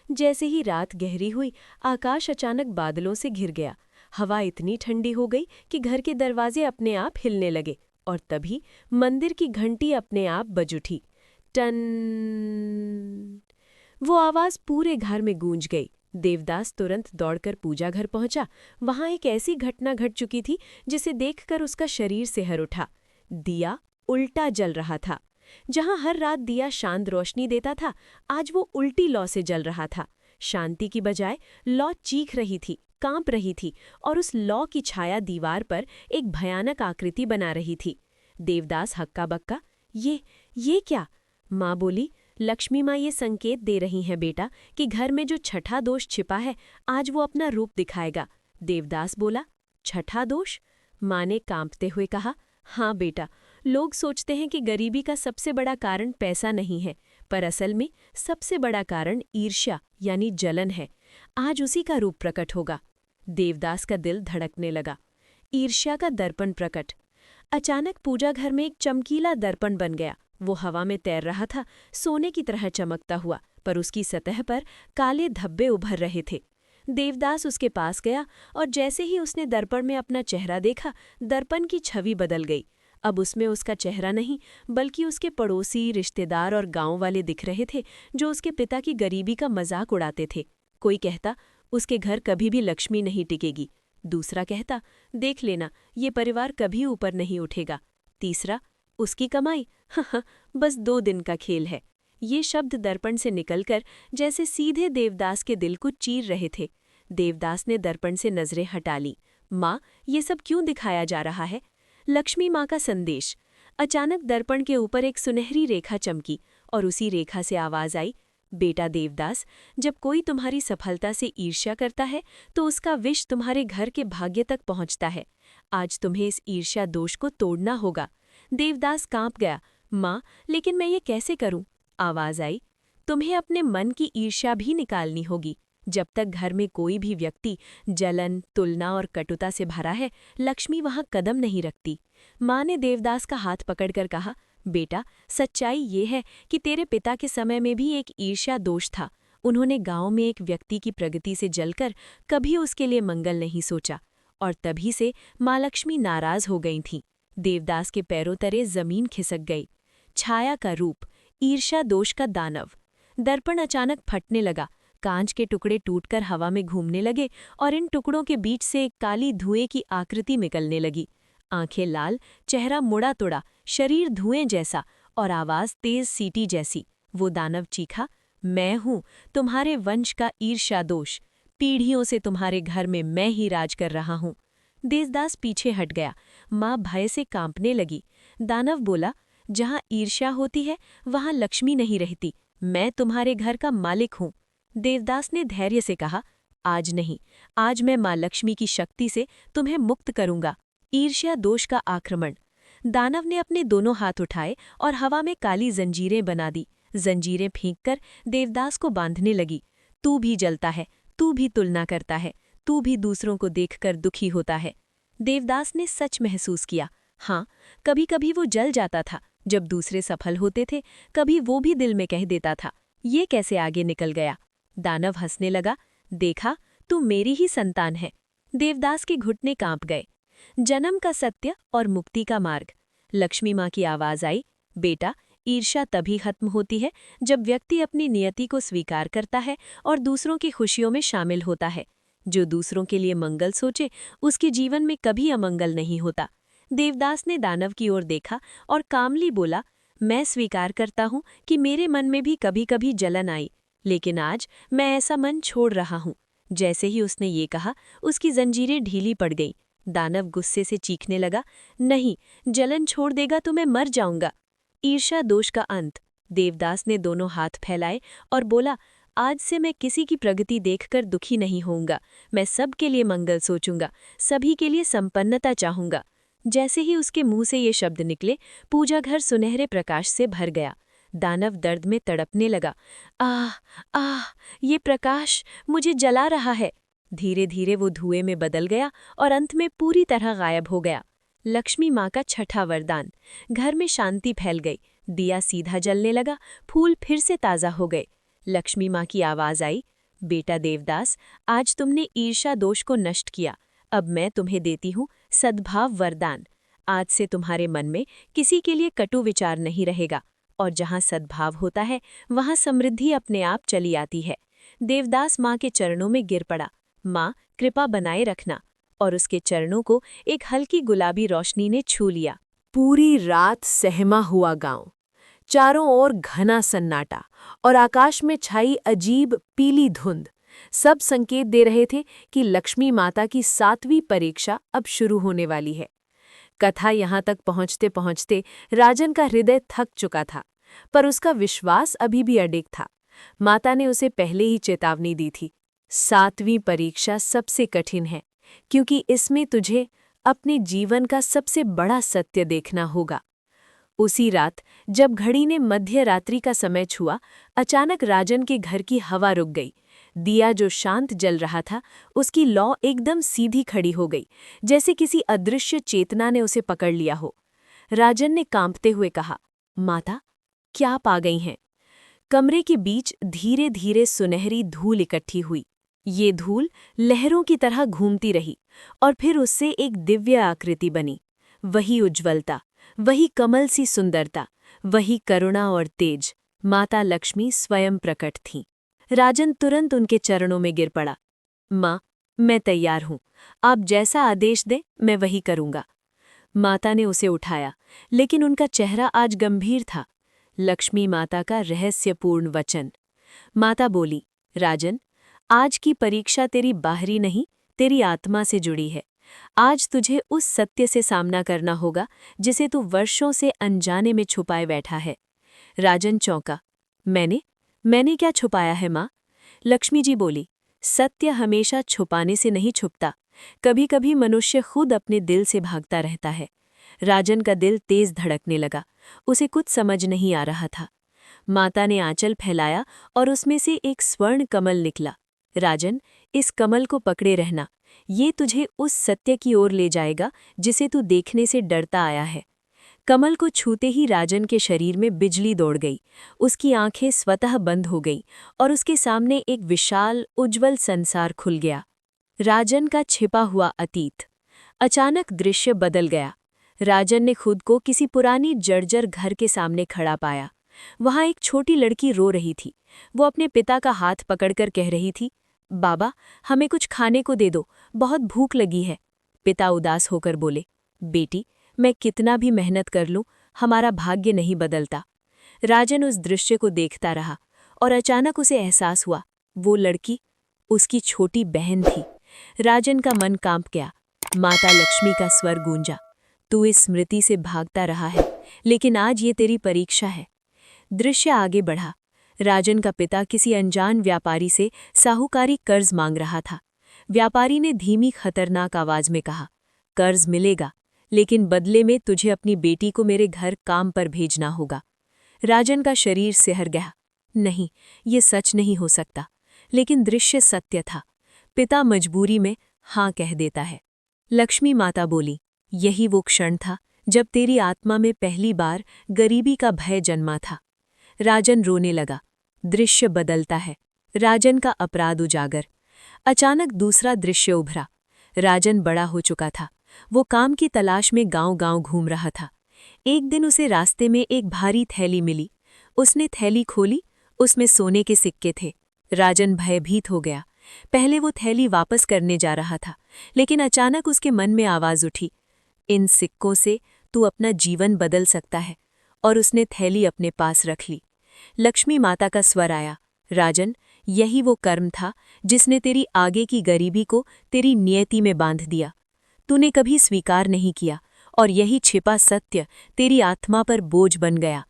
जैसे ही रात गहरी हुई, आकाश अचानक बादलों से घिर गया। हवा इतनी ठंडी हो गई कि घर के दरवाजे अपने आप हिलने लगे और तभी मंदिर की घंटी अपने आप बज उठी। टन। वो आवाज पूरे घर में गूंज गई। देवदास तुरंत दौड़कर पूजा घर पहुंचा। वहां एक ऐसी घटना घट चुकी थी जिसे देखकर उसका शरीर सिहर उठा। दिया उल्टा जल रहा था। जहां हर रात दिया शांत रोशनी देता था, आज वो उल्टी लौ से जल रहा था। शांति की बजाय लौ चीख रही थी, कांप रही थी, और उस लौ की छाया दीवार पर एक भयानक आकृति बना रही थी। देवदास हक्का बक्का, ये क्या? माँ बोली, लक्ष्मी माँ ये संकेत दे रही हैं बेटा कि घर में जो छठा दोष छिपा है, आज वो अपना रूप दिखाएगा। देवदास बोला, छठा दोष? माँ ने कांपते हुए कहा, हाँ बेटा, लोग सोचते हैं कि गरीबी का सबसे बड़ा कारण पैसा नहीं है, पर असल में सबसे बड़ा कारण ईर्ष्या यानी जलन है। आज उसी का रूप प्रकट होगा। देवदास का दिल धड़कने लगा। ईर्ष्या का दर्पण प्रकट। अचानक पूजा घर में एक चमकीला दर्पण बन गया। वो हवा में तैर रहा था, सोने की तरह चमकता हुआ, पर उसकी सतह पर काले धब्बे उभर रहे थे। देवदास उसके पास गया और जैसे ही उसने दर्पण में अपना चेहरा देखा, दर्पण की छवि बदल गई। अब उसमें उसका चेहरा नहीं, बल्कि उसके पड़ोसी, रिश्तेदार और गांव वाले दिख रहे थे, जो उसके पिता की गरीबी का मजाक उड़ाते थे। कोई कहता, उसके घर कभी भी लक्ष्मी नहीं टिकेगी। दूसरा कहता, देख लेना, ये परिवार कभी ऊपर नहीं उठेगा। तीसरा, उसकी कमाई बस 2 दिन का खेल है। ये शब्द दर्पण से निकलकर जैसे सीधे देवदास के दिल को चीर रहे थे। देवदास ने दर्पण से नजरें हटा ली। माँ, ये सब क्यों दिखाया जा रहा है? लक्ष्मी माँ का संदेश। अचानक दर्पण के ऊपर एक सुनहरी रेखा चमकी और उसी रेखा से आवाज आई, बेटा देवदास, जब कोई तुम्हारी सफलता से ईर्ष्या करता है तो उसका विष तुम्हारे घर के भाग्य तक पहुंचता है। आज तुम्हें इस ईर्ष्या दोष को तोड़ना होगा। देवदास कांप गया। माँ, लेकिन मैं ये कैसे करूं? आवाज आई, तुम्हें अपने मन की ईर्ष्या भी निकालनी होगी। जब तक घर में कोई भी व्यक्ति जलन, तुलना और कटुता से भरा है, लक्ष्मी वहां कदम नहीं रखती। माँ ने देवदास का हाथ पकड़कर कहा, बेटा, सच्चाई ये है कि तेरे पिता के समय में भी एक ईर्ष्या दोष था। उन्होंने गांव में एक व्यक्ति की प्रगति से जलकर कभी उसके लिए मंगल नहीं सोचा, और तभी से माँ लक्ष्मी नाराज हो गई थीं। देवदास के पैरों तले जमीन खिसक गई। छाया का रूप, ईर्ष्या दोष का दानव। दर्पण अचानक फटने लगा। कांच के टुकड़े टूटकर हवा में घूमने लगे और इन टुकड़ों के बीच से एक काली धुएं की आकृति निकलने लगी। आंखें लाल, चेहरा मुड़ा तुड़ा, शरीर धुएं जैसा और आवाज तेज सीटी जैसी। वो दानव चीखा, मैं हूं तुम्हारे वंश का ईर्ष्या दोष। पीढ़ियों से तुम्हारे घर में मैं ही राज कर रहा हूं। देवदास पीछे हट गया। माँ भय से कांपने लगी। दानव बोला, जहां ईर्ष्या होती है वहां लक्ष्मी नहीं रहती। मैं तुम्हारे घर का मालिक हूं। देवदास ने धैर्य से कहा, आज नहीं, आज मैं माँ लक्ष्मी की शक्ति से तुम्हें मुक्त करूंगा। ईर्ष्या दोष का आक्रमण। दानव ने अपने दोनों हाथ उठाए और हवा में काली जंजीरें बना दी। जंजीरें फेंककर देवदास को बांधने लगी। तू भी जलता है, तू भी तुलना करता है, तू भी दूसरों को देखकर दुखी होता है। देवदास ने सच महसूस किया। हाँ, कभी कभी वो जल जाता था जब दूसरे सफल होते थे, कभी वो भी दिल में कह देता था, ये कैसे आगे निकल गया। दानव हंसने लगा, देखा, तू मेरी ही संतान है। देवदास के घुटने कांप गए। जन्म का सत्य और मुक्ति का मार्ग। लक्ष्मी माँ की आवाज आई, बेटा, ईर्ष्या तभी खत्म होती है जब व्यक्ति अपनी नियति को स्वीकार करता है और दूसरों की खुशियों में शामिल होता है। जो दूसरों के लिए मंगल सोचे, उसके जीवन में कभी अमंगल नहीं होता। देवदास ने दानव की ओर देखा और कामली बोला, मैं स्वीकार करता हूँ कि मेरे मन में भी कभी कभी जलन आई, लेकिन आज मैं ऐसा मन छोड़ रहा हूँ। जैसे ही उसने ये कहा, उसकी जंजीरें ढीली पड़ गईं। दानव गुस्से से चीखने लगा, नहीं, जलन छोड़ देगा तो मैं मर जाऊंगा। ईर्ष्या दोष का अंत। देवदास ने दोनों हाथ फैलाए और बोला, आज से मैं किसी की प्रगति देखकर दुखी नहीं होऊंगा। मैं सबके लिए मंगल सोचूंगा, सभी के लिए संपन्नता चाहूंगा। जैसे ही उसके मुंह से ये शब्द निकले, पूजा घर सुनहरे प्रकाश से भर गया। दानव दर्द में तड़पने लगा। आह आह, ये प्रकाश मुझे जला रहा है। धीरे धीरे वो धुएं में बदल गया और अंत में पूरी तरह गायब हो गया। लक्ष्मी माँ का छठा वरदान। घर में शांति फैल गई। दिया सीधा जलने लगा, फूल फिर से ताज़ा हो गए। लक्ष्मी माँ की आवाज़ आई, बेटा देवदास, आज तुमने ईर्ष्या दोष को नष्ट किया। अब मैं तुम्हें देती हूँ सद्भाव वरदान। आज से तुम्हारे मन में किसी के लिए कटु विचार नहीं रहेगा। और जहाँ सद्भाव होता है वहाँ समृद्धि अपने आप चली आती है। देवदास माँ के चरणों में गिर पड़ा, माँ कृपा बनाए रखना, और उसके चरणों को एक हल्की गुलाबी रोशनी ने छू लिया। पूरी रात सहमा हुआ गांव, चारों ओर घना सन्नाटा और आकाश में छाई अजीब पीली धुंध सब संकेत दे रहे थे कि लक्ष्मी माता की 7वीं परीक्षा अब शुरू होने वाली है। कथा यहाँ तक पहुँचते पहुँचते राजन का हृदय थक चुका था, पर उसका विश्वास अभी भी अडिग था। माता ने उसे पहले ही चेतावनी दी थी, 7वीं परीक्षा सबसे कठिन है, क्योंकि इसमें तुझे अपने जीवन का सबसे बड़ा सत्य देखना होगा। उसी रात जब घड़ी ने मध्य रात्रि का समय छुआ, अचानक राजन के घर की हवा रुक गई। दिया जो शांत जल रहा था, उसकी लौ एकदम सीधी खड़ी हो गई, जैसे किसी अदृश्य चेतना ने उसे पकड़ लिया हो। राजन ने कांपते हुए कहा, माता, क्या आप आ गई हैं? कमरे के बीच धीरे धीरे सुनहरी धूल इकट्ठी हुई। ये धूल लहरों की तरह घूमती रही और फिर उससे एक दिव्य आकृति बनी। वही उज्ज्वलता, वही कमल सी सुंदरता, वही करुणा और तेज, माता लक्ष्मी स्वयं प्रकट थीं। राजन तुरंत उनके चरणों में गिर पड़ा। माँ, मैं तैयार हूँ, आप जैसा आदेश दें मैं वही करूँगा। माता ने उसे उठाया, लेकिन उनका चेहरा आज गंभीर था। लक्ष्मी माता का रहस्यपूर्ण वचन। माता बोली, राजन, आज की परीक्षा तेरी बाहरी नहीं, तेरी आत्मा से जुड़ी है। आज तुझे उस सत्य से सामना करना होगा जिसे तू वर्षों से अनजाने में छुपाए बैठा है। राजन चौंका। मैंने क्या छुपाया है माँ? लक्ष्मी जी बोली, सत्य हमेशा छुपाने से नहीं छुपता, कभी कभी मनुष्य खुद अपने दिल से भागता रहता है। राजन का दिल तेज धड़कने लगा, उसे कुछ समझ नहीं आ रहा था। माता ने आंचल फैलाया और उसमें से एक स्वर्ण कमल निकला। राजन, इस कमल को पकड़े रहना, ये तुझे उस सत्य की ओर ले जाएगा जिसे तू देखने से डरता आया है। कमल को छूते ही राजन के शरीर में बिजली दौड़ गई, उसकी आंखें स्वतः बंद हो गईं और उसके सामने एक विशाल उज्ज्वल संसार खुल गया। राजन का छिपा हुआ अतीत। अचानक दृश्य बदल गया। राजन ने खुद को किसी पुरानी जर्जर घर के सामने खड़ा पाया। वहां एक छोटी लड़की रो रही थी। वो अपने पिता का हाथ पकड़कर कह रही थी, बाबा, हमें कुछ खाने को दे दो, बहुत भूख लगी है। पिता उदास होकर बोले, बेटी, मैं कितना भी मेहनत कर लूं, हमारा भाग्य नहीं बदलता। राजन उस दृश्य को देखता रहा और अचानक उसे एहसास हुआ, वो लड़की उसकी छोटी बहन थी। राजन का मन कांप गया। माता लक्ष्मी का स्वर गूंजा, तू इस स्मृति से भागता रहा है, लेकिन आज ये तेरी परीक्षा है। दृश्य आगे बढ़ा। राजन का पिता किसी अनजान व्यापारी से साहूकारी कर्ज मांग रहा था। व्यापारी ने धीमी खतरनाक आवाज में कहा, कर्ज मिलेगा, लेकिन बदले में तुझे अपनी बेटी को मेरे घर काम पर भेजना होगा। राजन का शरीर सिहर गया। नहीं, ये सच नहीं हो सकता, लेकिन दृश्य सत्य था। पिता मजबूरी में हाँ कह देता है। लक्ष्मी माता बोली, यही वो क्षण था जब तेरी आत्मा में पहली बार गरीबी का भय जन्मा था। राजन रोने लगा। दृश्य बदलता है। राजन का अपराध उजागर। अचानक दूसरा दृश्य उभरा। राजन बड़ा हो चुका था। वो काम की तलाश में गांव-गांव घूम रहा था। एक दिन उसे रास्ते में एक भारी थैली मिली। उसने थैली खोली, उसमें सोने के सिक्के थे। राजन भयभीत हो गया। पहले वो थैली वापस करने जा रहा था, लेकिन अचानक उसके मन में आवाज उठी, इन सिक्कों से तू अपना जीवन बदल सकता है। और उसने थैली अपने पास रख ली। लक्ष्मी माता का स्वर आया, राजन, यही वो कर्म था जिसने तेरी आगे की गरीबी को तेरी नियति में बांध दिया। तूने कभी स्वीकार नहीं किया और यही छिपा सत्य तेरी आत्मा पर बोझ बन गया।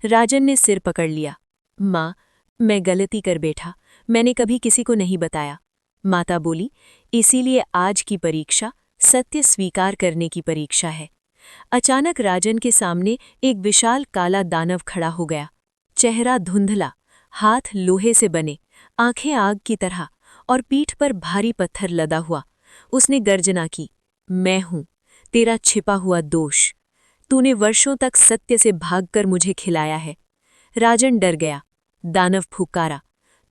राजन ने सिर पकड़ लिया। माँ, मैं गलती कर बैठा, मैंने कभी किसी को नहीं बताया। माता बोली, इसीलिए आज की परीक्षा सत्य स्वीकार करने की परीक्षा है। अचानक राजन के सामने एक विशाल काला दानव खड़ा हो गया। चेहरा धुंधला, हाथ लोहे से बने, आंखें आग की तरह और पीठ पर भारी पत्थर लदा हुआ। उसने गर्जना की, मैं हूं तेरा छिपा हुआ दोष। तूने वर्षों तक सत्य से भागकर मुझे खिलाया है। राजन डर गया। दानव फुकारा,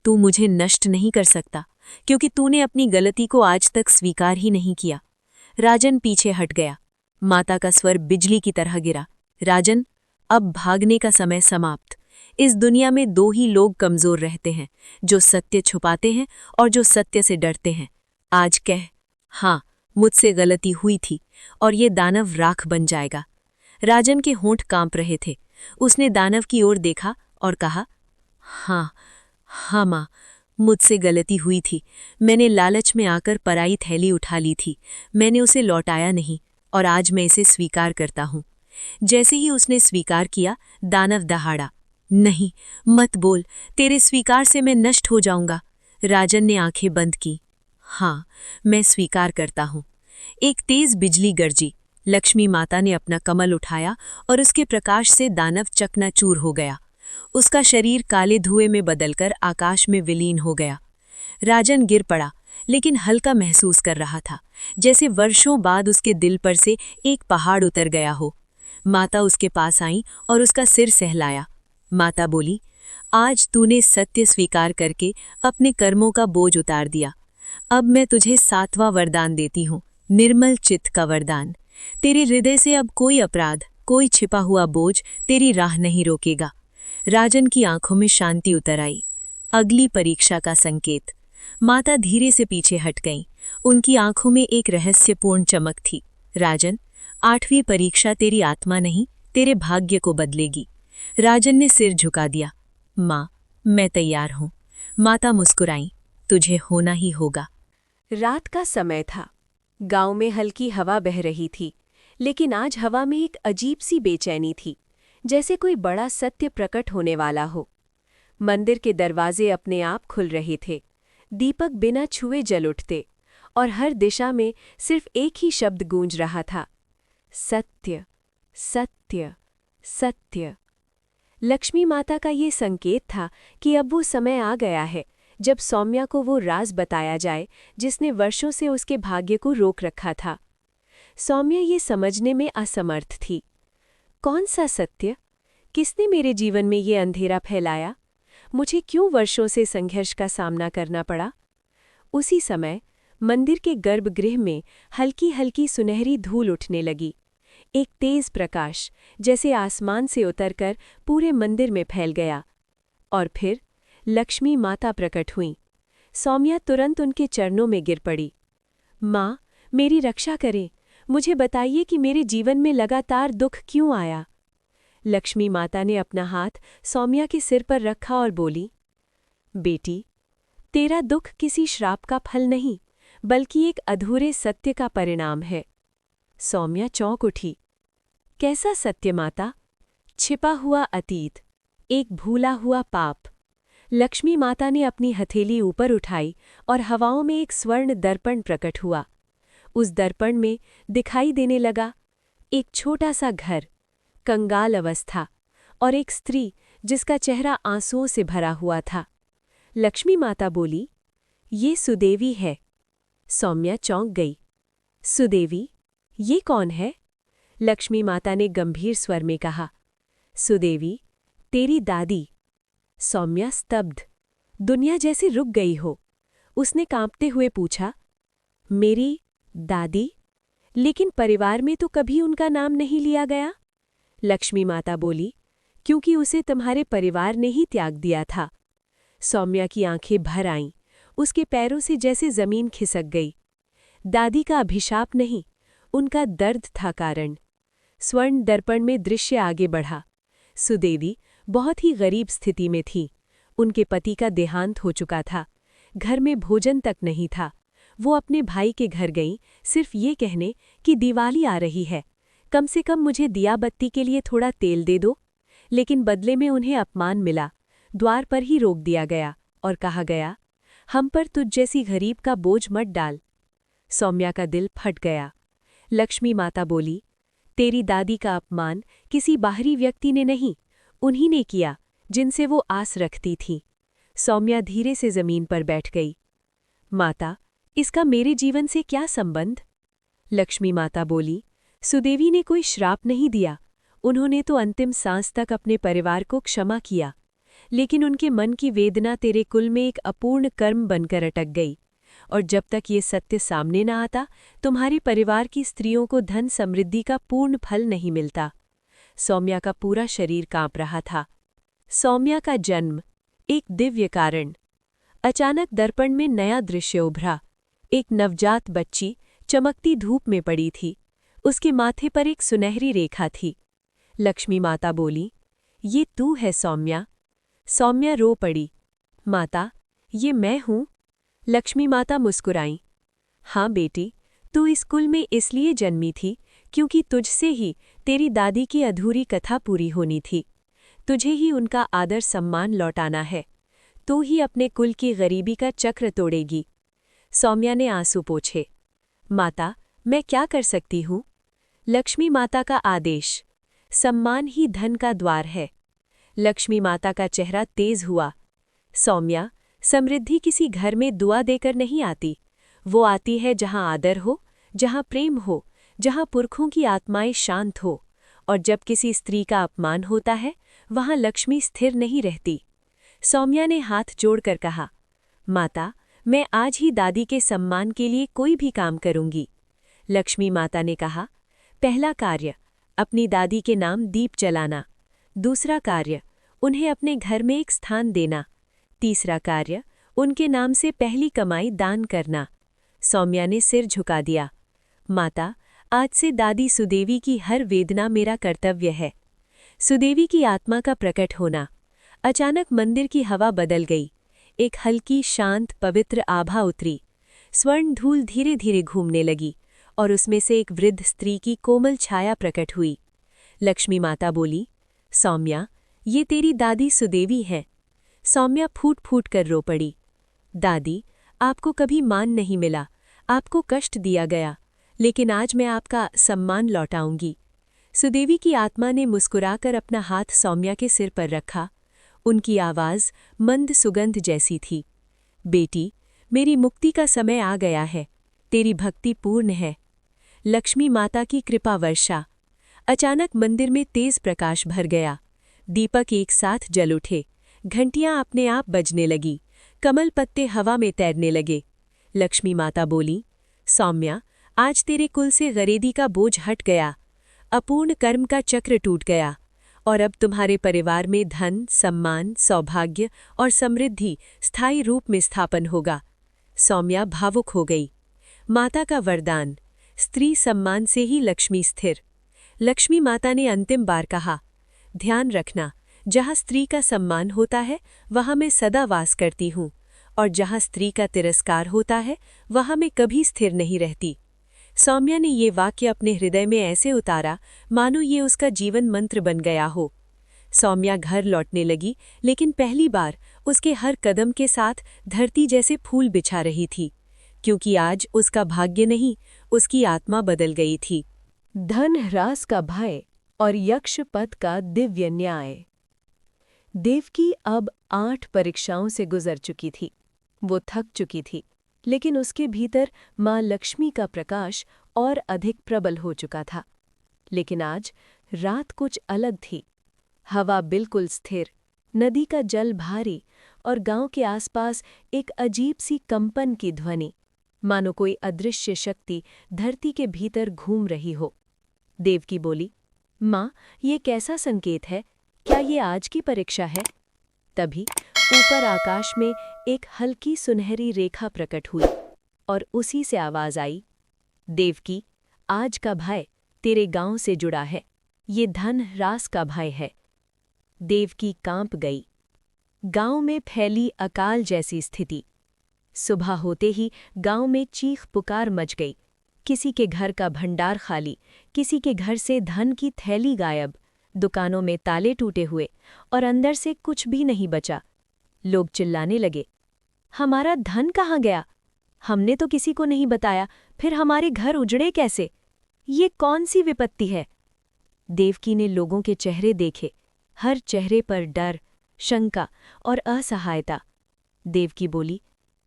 तू मुझे नष्ट नहीं कर सकता, क्योंकि तूने अपनी गलती को आज तक स्वीकार ही नहीं किया। राजन पीछे हट गया। माता का स्वर बिजली की तरह गिरा, राजन, अब भागने का समय समाप्त। इस दुनिया में दो ही लोग कमजोर रहते हैं, जो सत्य छुपाते हैं और जो सत्य से डरते हैं। आज कह, हाँ, मुझसे गलती हुई थी और ये दानव राख बन जाएगा। राजन के होंठ कांप रहे थे। उसने दानव की ओर देखा और कहा, हाँ माँ, मुझसे गलती हुई थी। मैंने लालच में आकर पराई थैली उठा ली थी। मैंने उसे लौटाया नहीं और आज मैं इसे स्वीकार करता हूँ। जैसे ही उसने स्वीकार किया, दानव दहाड़ा। नहीं, मत बोल, तेरे स्वीकार से मैं नष्ट हो जाऊंगा। राजन ने आंखें बंद की। हाँ, मैं स्वीकार करता हूँ। एक तेज बिजली गरजी। लक्ष्मी माता ने अपना कमल उठाया और उसके प्रकाश से दानव चकनाचूर हो गया। उसका शरीर काले धुएं में बदलकर आकाश में विलीन हो गया। राजन गिर पड़ा, लेकिन हल्का महसूस कर रहा था, जैसे वर्षों बाद उसके दिल पर से एक पहाड़ उतर गया हो। माता उसके पास आई और उसका सिर सहलाया। माता बोली, आज तूने सत्य स्वीकार करके अपने कर्मों का बोझ उतार दिया। अब मैं तुझे 7वां वरदान देती हूँ, निर्मल चित्त का वरदान। तेरे हृदय से अब कोई अपराध, कोई छिपा हुआ बोझ तेरी राह नहीं रोकेगा। राजन की आंखों में शांति उतर आई। अगली परीक्षा का संकेत। माता धीरे से पीछे हट गईं। उनकी आंखों में एक रहस्यपूर्ण चमक थी। राजन, 8वीं परीक्षा तेरी आत्मा नहीं, तेरे भाग्य को बदलेगी। राजन ने सिर झुका दिया। माँ, मैं तैयार हूँ। माता मुस्कुराई। तुझे होना ही होगा। रात का समय था। गांव में हल्की हवा बह रही थी, लेकिन आज हवा में एक अजीब सी बेचैनी थी, जैसे कोई बड़ा सत्य प्रकट होने वाला हो। मंदिर के दरवाजे अपने आप खुल रहे थे, दीपक बिना छुए जल उठते, और हर दिशा में सिर्फ एक ही शब्द गूंज रहा था, सत्य, सत्य, सत्य। लक्ष्मी माता का ये संकेत था कि अब वो समय आ गया है जब सौम्या को वो राज बताया जाए जिसने वर्षों से उसके भाग्य को रोक रखा था। सौम्या ये समझने में असमर्थ थी। कौन सा सत्य? किसने मेरे जीवन में ये अंधेरा फैलाया? मुझे क्यों वर्षों से संघर्ष का सामना करना पड़ा? उसी समय मंदिर के गर्भगृह में हल्की हल्की सुनहरी धूल उठने लगी। एक तेज प्रकाश जैसे आसमान से उतरकर पूरे मंदिर में फैल गया। और फिर लक्ष्मी माता प्रकट हुईं। सौम्या तुरंत उनके चरणों में गिर पड़ी। माँ, मेरी रक्षा करें। मुझे बताइए कि मेरे जीवन में लगातार दुख क्यों आया। लक्ष्मी माता ने अपना हाथ सौम्या के सिर पर रखा और बोली, बेटी, तेरा दुख किसी श्राप का फल नहीं, बल्कि एक अधूरे सत्य का परिणाम है। सौम्या चौंक उठी। कैसा सत्य माता? छिपा हुआ अतीत, एक भूला हुआ पाप। लक्ष्मी माता ने अपनी हथेली ऊपर उठाई और हवाओं में एक स्वर्ण दर्पण प्रकट हुआ। उस दर्पण में दिखाई देने लगा एक छोटा सा घर, कंगाल अवस्था, और एक स्त्री जिसका चेहरा आंसुओं से भरा हुआ था। लक्ष्मी माता बोली, ये सुदेवी है। सौम्या चौंक गई। सुदेवी? ये कौन है? लक्ष्मी माता ने गंभीर स्वर में कहा, सुदेवी, तेरी दादी। सौम्या स्तब्ध, दुनिया जैसे रुक गई हो। उसने कांपते हुए पूछा, मेरी दादी? लेकिन परिवार में तो कभी उनका नाम नहीं लिया गया। लक्ष्मी माता बोली, क्योंकि उसे तुम्हारे परिवार ने ही त्याग दिया था। सौम्या की आंखें भर आईं, उसके पैरों से जैसे जमीन खिसक गई। दादी का अभिशाप नहीं, उनका दर्द था कारण। स्वर्ण दर्पण में दृश्य आगे बढ़ा। सुदेवी बहुत ही गरीब स्थिति में थी। उनके पति का देहांत हो चुका था। घर में भोजन तक नहीं था। वो अपने भाई के घर गईं, सिर्फ ये कहने कि दिवाली आ रही है, कम से कम मुझे दिया बत्ती के लिए थोड़ा तेल दे दो। लेकिन बदले में उन्हें अपमान मिला। द्वार पर ही रोक दिया गया और कहा गया, हम पर तुझ जैसी गरीब का बोझ मत डाल। सौम्या का दिल फट गया। लक्ष्मी माता बोली, तेरी दादी का अपमान किसी बाहरी व्यक्ति ने नहीं, उन्हीं ने किया जिनसे वो आस रखती थी। सौम्या धीरे से जमीन पर बैठ गई। माता, इसका मेरे जीवन से क्या संबंध? लक्ष्मी माता बोली, सुदेवी ने कोई श्राप नहीं दिया। उन्होंने तो अंतिम सांस तक अपने परिवार को क्षमा किया, लेकिन उनके मन की वेदना तेरे कुल में एक अपूर्ण कर्म बनकर अटक गई। और जब तक ये सत्य सामने न आता, तुम्हारे परिवार की स्त्रियों को धन समृद्धि का पूर्ण फल नहीं मिलता। सौम्या का पूरा शरीर कांप रहा था। सौम्या का जन्म, एक दिव्य कारण। अचानक दर्पण में नया दृश्य उभरा। एक नवजात बच्ची चमकती धूप में पड़ी थी। उसके माथे पर एक सुनहरी रेखा थी। लक्ष्मी माता बोली, ये तू है सौम्या। सौम्या रो पड़ी। माता, ये मैं हूँ। लक्ष्मी माता मुस्कुराईं। हाँ बेटी, तू इस कुल में इसलिए जन्मी थी क्योंकि तुझसे ही तेरी दादी की अधूरी कथा पूरी होनी थी। तुझे ही उनका आदर सम्मान लौटाना है। तू ही अपने कुल की गरीबी का चक्र तोड़ेगी। सौम्या ने आंसू पोंछे। माता, मैं क्या कर सकती हूँ? लक्ष्मी माता का आदेश, सम्मान ही धन का द्वार है। लक्ष्मी माता का चेहरा तेज हुआ। सौम्या, समृद्धि किसी घर में दुआ देकर नहीं आती। वो आती है जहाँ आदर हो, जहाँ प्रेम हो, जहाँ पुरखों की आत्माएं शांत हो। और जब किसी स्त्री का अपमान होता है, वहाँ लक्ष्मी स्थिर नहीं रहती। सौम्या ने हाथ जोड़कर कहा, माता, मैं आज ही दादी के सम्मान के लिए कोई भी काम करूंगी। लक्ष्मी माता ने कहा, पहला कार्य, अपनी दादी के नाम दीप जलाना। दूसरा कार्य, उन्हें अपने घर में एक स्थान देना। तीसरा कार्य, उनके नाम से पहली कमाई दान करना। सौम्या ने सिर झुका दिया। माता, आज से दादी सुदेवी की हर वेदना मेरा कर्तव्य है। सुदेवी की आत्मा का प्रकट होना। अचानक मंदिर की हवा बदल गई। एक हल्की शांत पवित्र आभा उतरी। स्वर्ण धूल धीरे धीरे घूमने लगी और उसमें से एक वृद्ध स्त्री की कोमल छाया प्रकट हुई। लक्ष्मी माता बोली, सौम्या, ये तेरी दादी सुदेवी है। सौम्या फूट फूट कर रो पड़ी। दादी, आपको कभी मान नहीं मिला, आपको कष्ट दिया गया, लेकिन आज मैं आपका सम्मान लौटाऊंगी। सुदेवी की आत्मा ने मुस्कुराकर अपना हाथ सौम्या के सिर पर रखा। उनकी आवाज़ मंद सुगंध जैसी थी। बेटी, मेरी मुक्ति का समय आ गया है। तेरी भक्ति पूर्ण है। लक्ष्मी माता की कृपा वर्षा। अचानक मंदिर में तेज प्रकाश भर गया। दीपक एक साथ जल उठे। घंटियां अपने आप बजने लगी। कमल पत्ते हवा में तैरने लगे। लक्ष्मी माता बोली, सौम्या, आज तेरे कुल से गरीबी का बोझ हट गया। अपूर्ण कर्म का चक्र टूट गया और अब तुम्हारे परिवार में धन, सम्मान, सौभाग्य और समृद्धि स्थायी रूप में स्थापन होगा। सौम्या भावुक हो गई। माता का वरदान, स्त्री सम्मान से ही लक्ष्मी स्थिर। लक्ष्मी माता ने अंतिम बार कहा, ध्यान रखना, जहाँ स्त्री का सम्मान होता है वहाँ मैं सदा वास करती हूँ, और जहाँ स्त्री का तिरस्कार होता है वहाँ मैं कभी स्थिर नहीं रहती। सौम्या ने ये वाक्य अपने हृदय में ऐसे उतारा मानो ये उसका जीवन मंत्र बन गया हो। सौम्या घर लौटने लगी, लेकिन पहली बार उसके हर कदम के साथ धरती जैसे फूल बिछा रही थी, क्योंकि आज उसका भाग्य नहीं, उसकी आत्मा बदल गई थी। धन ह्रास का भय और यक्ष पद का दिव्य न्याय। देवकी अब 8 परीक्षाओं से गुजर चुकी थी। वो थक चुकी थी, लेकिन उसके भीतर माँ लक्ष्मी का प्रकाश और अधिक प्रबल हो चुका था। लेकिन आज रात कुछ अलग थी। हवा बिल्कुल स्थिर, नदी का जल भारी और गांव के आसपास एक अजीब सी कंपन की ध्वनि, मानो कोई अदृश्य शक्ति धरती के भीतर घूम रही हो। देवकी बोली, माँ, ये कैसा संकेत है? क्या ये आज की परीक्षा है? तभी ऊपर आकाश में एक हल्की सुनहरी रेखा प्रकट हुई और उसी से आवाज आई, देवकी, आज का भय तेरे गांव से जुड़ा है। ये धन ह्रास का भय है। देवकी कांप गई। गांव में फैली अकाल जैसी स्थिति। सुबह होते ही गांव में चीख पुकार मच गई। किसी के घर का भंडार खाली, किसी के घर से धन की थैली गायब, दुकानों में ताले टूटे हुए और अंदर से कुछ भी नहीं बचा। लोग चिल्लाने लगे, हमारा धन कहाँ गया? हमने तो किसी को नहीं बताया, फिर हमारे घर उजड़े कैसे? ये कौन सी विपत्ति है? देवकी ने लोगों के चेहरे देखे, हर चेहरे पर डर, शंका और असहायता। देवकी बोली,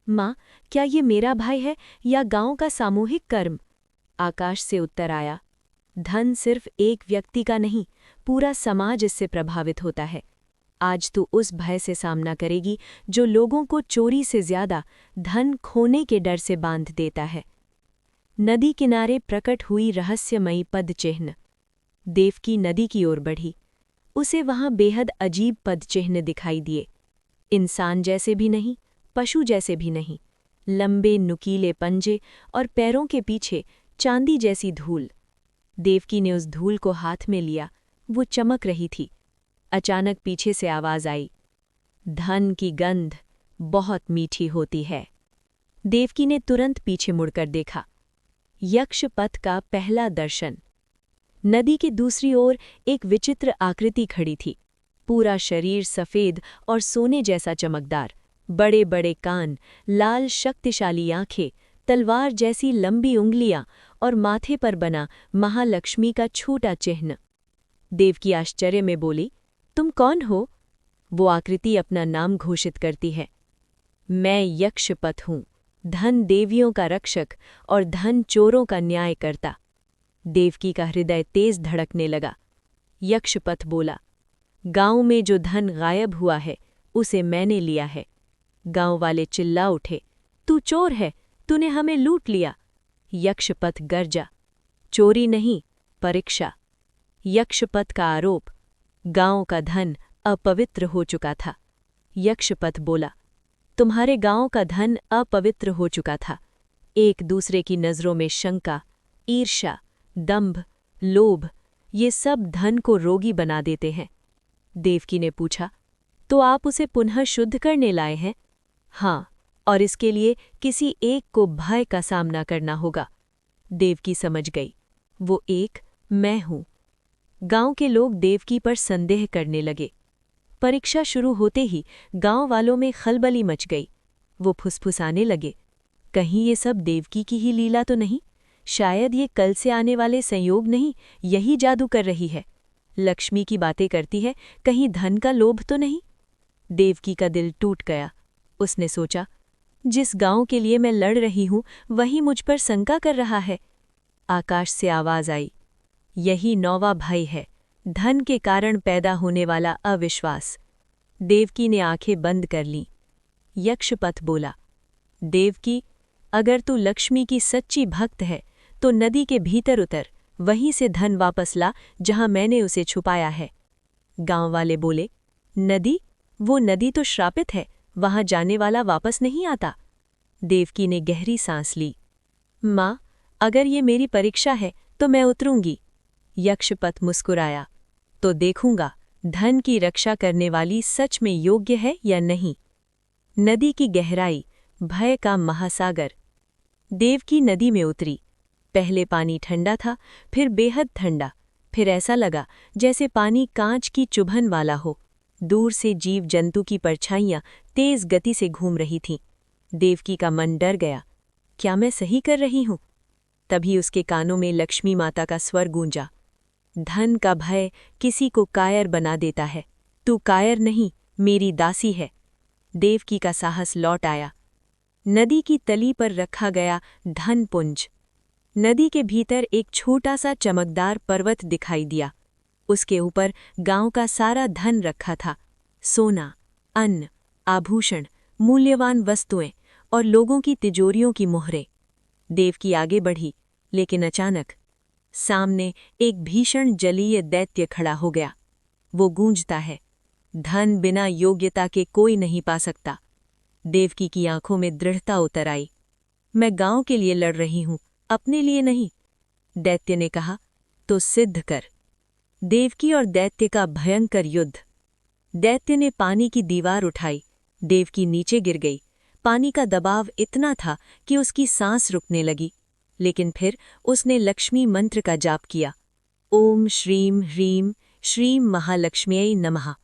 माँ, क्या ये मेरा भय है या गांव का सामूहिक कर्म? आकाश से उत्तर आया, धन सिर्फ एक व्यक्ति का नहीं, पूरा समाज इससे प्रभावित होता है। आज तू उस भय से सामना करेगी जो लोगों को चोरी से ज्यादा धन खोने के डर से बांध देता है। नदी किनारे प्रकट हुई रहस्यमयी पद चिन्ह। देवकी नदी की ओर बढ़ी। उसे वहां बेहद अजीब पदचिह्न दिखाई दिए। इंसान जैसे भी नहीं, पशु जैसे भी नहीं, लंबे नुकीले पंजे और पैरों के पीछे चांदी जैसी धूल। देवकी ने उस धूल को हाथ में लिया, वो चमक रही थी। अचानक पीछे से आवाज आई, धन की गंध बहुत मीठी होती है। देवकी ने तुरंत पीछे मुड़कर देखा। यक्ष पथ का पहला दर्शन। नदी के दूसरी ओर एक विचित्र आकृति खड़ी थी। पूरा शरीर सफेद और सोने जैसा चमकदार, बड़े बड़े कान, लाल शक्तिशाली आंखें, तलवार जैसी लंबी उंगलियां और माथे पर बना महालक्ष्मी का छोटा चिन्ह। देवकी आश्चर्य में बोली, तुम कौन हो? वो आकृति अपना नाम घोषित करती है। मैं यक्षपथ हूँ, धन देवियों का रक्षक और धन चोरों का न्याय करता। देवकी का हृदय तेज धड़कने लगा। यक्षपथ बोला, गांव में जो धन गायब हुआ है उसे मैंने लिया है। गांव वाले चिल्ला उठे, तू चोर है, तूने हमें लूट लिया। यक्षपथ गर्जा, चोरी नहीं, परीक्षा। यक्षपथ का आरोप, गांव का धन अपवित्र हो चुका था। यक्षपथ बोला, तुम्हारे गांव का धन अपवित्र हो चुका था। एक दूसरे की नज़रों में शंका, ईर्ष्या, दंभ, लोभ, ये सब धन को रोगी बना देते हैं। देवकी ने पूछा, तो आप उसे पुनः शुद्ध करने लाए हैं? हाँ, और इसके लिए किसी एक को भय का सामना करना होगा। देवकी समझ गई, वो एक मैं हूं। गांव के लोग देवकी पर संदेह करने लगे। परीक्षा शुरू होते ही गांव वालों में खलबली मच गई। वो फुसफुसाने लगे, कहीं ये सब देवकी की ही लीला तो नहीं? शायद ये कल से आने वाले संयोग नहीं, यही जादू कर रही है। लक्ष्मी की बातें करती है, कहीं धन का लोभ तो नहीं? देवकी का दिल टूट गया। उसने सोचा, जिस गांव के लिए मैं लड़ रही हूं वही मुझ पर शंका कर रहा है। आकाश से आवाज आई, यही नौवा भय है, धन के कारण पैदा होने वाला अविश्वास। देवकी ने आंखें बंद कर लीं। यक्षपथ बोला, देवकी, अगर तू लक्ष्मी की सच्ची भक्त है तो नदी के भीतर उतर, वहीं से धन वापस ला जहां मैंने उसे छुपाया है। गांव वाले बोले, नदी? वो नदी तो श्रापित है, वहां जाने वाला वापस नहीं आता। देवकी ने गहरी सांस ली। माँ, अगर ये मेरी परीक्षा है तो मैं उतरूंगी। यक्षपथ मुस्कुराया, तो देखूंगा धन की रक्षा करने वाली सच में योग्य है या नहीं। नदी की गहराई, भय का महासागर। देवकी नदी में उतरी। पहले पानी ठंडा था, फिर बेहद ठंडा, फिर ऐसा लगा जैसे पानी कांच की चुभन वाला हो। दूर से जीव जंतु की परछाइयां तेज गति से घूम रही थीं। देवकी का मन डर गया, क्या मैं सही कर रही हूं? तभी उसके कानों में लक्ष्मी माता का स्वर गूंजा, धन का भय किसी को कायर बना देता है, तू कायर नहीं, मेरी दासी है। देवकी का साहस लौट आया। नदी की तली पर रखा गया धन पुंज। नदी के भीतर एक छोटा सा चमकदार पर्वत दिखाई दिया। उसके ऊपर गांव का सारा धन रखा था, सोना, अन्न, आभूषण, मूल्यवान वस्तुएं और लोगों की तिजोरियों की मोहरें। देवकी आगे बढ़ी, लेकिन अचानक सामने एक भीषण जलीय दैत्य खड़ा हो गया। वो गूंजता है, धन बिना योग्यता के कोई नहीं पा सकता। देवकी की आंखों में दृढ़ता उतर आई। मैं गांव के लिए लड़ रही हूं, अपने लिए नहीं। दैत्य ने कहा, तो सिद्ध कर। देवकी और दैत्य का भयंकर युद्ध। दैत्य ने पानी की दीवार उठाई। देवकी नीचे गिर गई। पानी का दबाव इतना था कि उसकी सांस रुकने लगी, लेकिन फिर उसने लक्ष्मी मंत्र का जाप किया। ओम श्रीम ह्रीम श्रीम महालक्ष्म्यै नमः।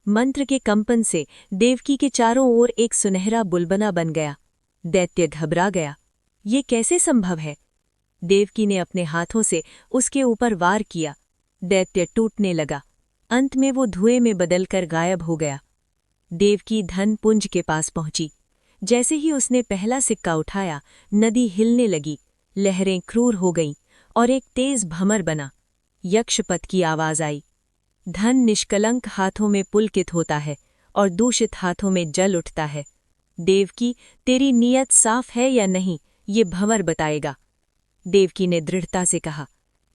मंत्र के कंपन से देवकी के चारों ओर एक सुनहरा बुलबुला बन गया। दैत्य घबरा गया, ये कैसे संभव है? देवकी ने अपने हाथों से उसके ऊपर वार किया। दैत्य टूटने लगा। अंत में वो धुएं में बदलकर गायब हो गया। देवकी धन पुंज के पास पहुंची। जैसे ही उसने पहला सिक्का उठाया, नदी हिलने लगी, लहरें क्रूर हो गईं और एक तेज भंवर बना। यक्षपथ की आवाज आई, धन निष्कलंक हाथों में पुलकित होता है और दूषित हाथों में जल उठता है। देवकी, तेरी नीयत साफ है या नहीं, ये भंवर बताएगा। देवकी ने दृढ़ता से कहा,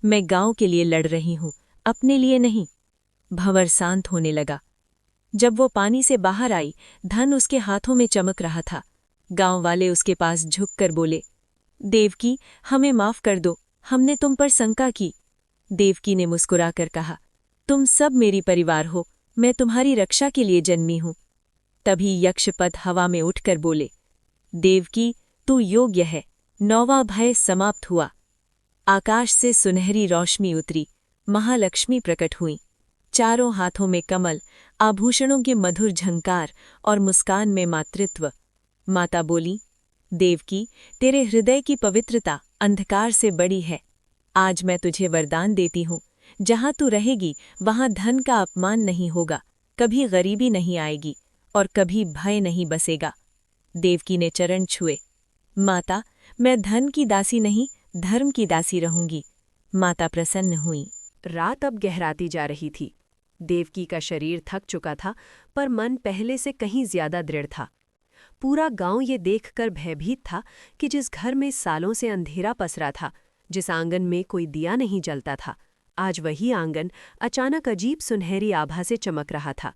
मैं गांव के लिए लड़ रही हूँ, अपने लिए नहीं। भंवर शांत होने लगा। जब वो पानी से बाहर आई, धन उसके हाथों में चमक रहा था। गांव वाले उसके पास झुककर बोले, देवकी, हमें माफ कर दो, हमने तुम पर शंका की। देवकी ने मुस्कुराकर कहा, तुम सब मेरी परिवार हो, मैं तुम्हारी रक्षा के लिए जन्मी हूं। तभी यक्षपद हवा में उठकर बोले, देवकी, तू योग्य है। 9वां भय समाप्त हुआ। आकाश से सुनहरी रोशनी उतरी, महालक्ष्मी प्रकट हुई। चारों हाथों में कमल, आभूषणों के मधुर झंकार और मुस्कान में मातृत्व। माता बोली, देवकी, तेरे हृदय की पवित्रता अंधकार से बड़ी है। आज मैं तुझे वरदान देती हूँ, जहाँ तू रहेगी वहाँ धन का अपमान नहीं होगा, कभी गरीबी नहीं आएगी और कभी भय नहीं बसेगा। देवकी ने चरण छुए। माता, मैं धन की दासी नहीं, धर्म की दासी रहूंगी। माता प्रसन्न हुई। रात अब गहराती जा रही थी। देवकी का शरीर थक चुका था, पर मन पहले से कहीं ज्यादा दृढ़ था। पूरा गांव ये देखकर भयभीत था कि जिस घर में सालों से अंधेरा पसरा था, जिस आंगन में कोई दिया नहीं जलता था, आज वही आंगन अचानक अजीब सुनहरी आभा से चमक रहा था।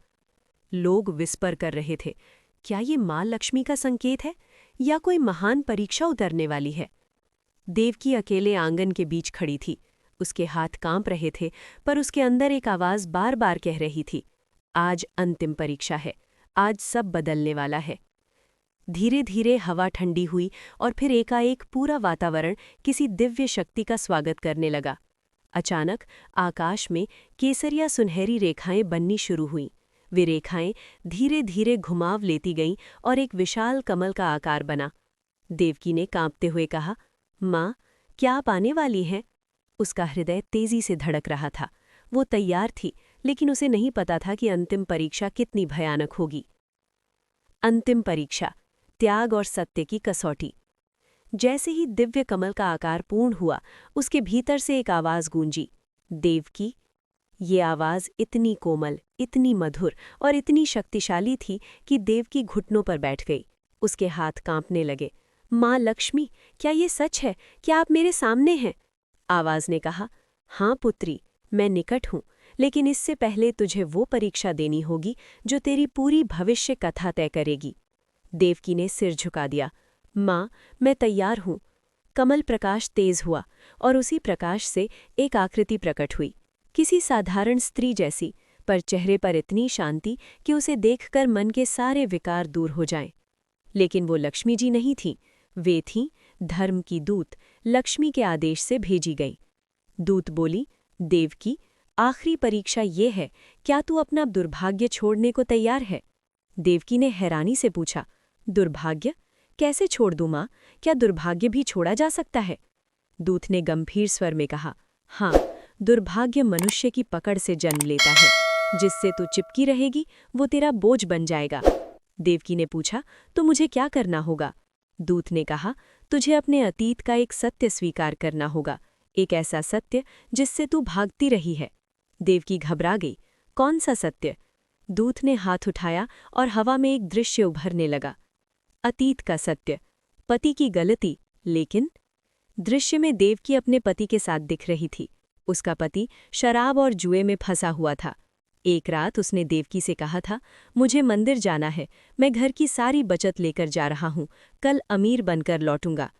लोग विस्पर कर रहे थे, क्या ये मां लक्ष्मी का संकेत है या कोई महान परीक्षा उतरने वाली है? देवकी अकेले आंगन के बीच खड़ी थी। उसके हाथ कांप रहे थे, पर उसके अंदर एक आवाज बार बार कह रही थी, आज अंतिम परीक्षा है, आज सब बदलने वाला है। धीरे धीरे हवा ठंडी हुई और फिर एकाएक पूरा वातावरण किसी दिव्य शक्ति का स्वागत करने लगा। अचानक आकाश में केसरिया सुनहरी रेखाएं बननी शुरू हुईं। वे रेखाएं धीरे धीरे घुमाव लेती गईं और एक विशाल कमल का आकार बना। देवकी ने कांपते हुए कहा, माँ, क्या आप आने वाली हैं? उसका हृदय तेजी से धड़क रहा था। वो तैयार थी, लेकिन उसे नहीं पता था कि अंतिम परीक्षा कितनी भयानक होगी। अंतिम परीक्षा, त्याग और सत्य की कसौटी। जैसे ही दिव्य कमल का आकार पूर्ण हुआ, उसके भीतर से एक आवाज गूंजी, देवकी। ये आवाज इतनी कोमल, इतनी मधुर और इतनी शक्तिशाली थी कि देवकी घुटनों पर बैठ गई। उसके हाथ कांपने लगे। माँ लक्ष्मी, क्या ये सच है? क्या आप मेरे सामने हैं? आवाज ने कहा, हाँ पुत्री, मैं निकट हूँ, लेकिन इससे पहले तुझे वो परीक्षा देनी होगी जो तेरी पूरी भविष्य कथा तय करेगी। देवकी ने सिर झुका दिया। माँ, मैं तैयार हूँ। कमल प्रकाश तेज हुआ और उसी प्रकाश से एक आकृति प्रकट हुई, किसी साधारण स्त्री जैसी, पर चेहरे पर इतनी शांति कि उसे देखकर मन के सारे विकार दूर हो जाएं। लेकिन वो लक्ष्मी जी नहीं थीं, वे थीं धर्म की दूत, लक्ष्मी के आदेश से भेजी गई। दूत बोली, देवकी, आखिरी परीक्षा ये है, क्या तू अपना दुर्भाग्य छोड़ने को तैयार है? देवकी ने हैरानी से पूछा, दुर्भाग्य? कैसे छोड़ दूं माँ? क्या दुर्भाग्य भी छोड़ा जा सकता है? दूत ने गंभीर स्वर में कहा, हाँ, दुर्भाग्य मनुष्य की पकड़ से जन्म लेता है। जिससे तू चिपकी रहेगी वो तेरा बोझ बन जाएगा। देवकी ने पूछा, तो मुझे क्या करना होगा? दूत ने कहा, तुझे अपने अतीत का एक सत्य स्वीकार करना होगा, एक ऐसा सत्य जिससे तू भागती रही है। देवकी घबरा गई। कौन सा सत्य? दूत ने हाथ उठाया और हवा में एक दृश्य उभरने लगा। अतीत का सत्य, पति की गलती। लेकिन दृश्य में देवकी अपने पति के साथ दिख रही थी। उसका पति शराब और जुए में फंसा हुआ था। एक रात उसने देवकी से कहा था, मुझे मंदिर जाना है, मैं घर की सारी बचत लेकर जा रहा हूँ, कल अमीर बनकर लौटूंगा।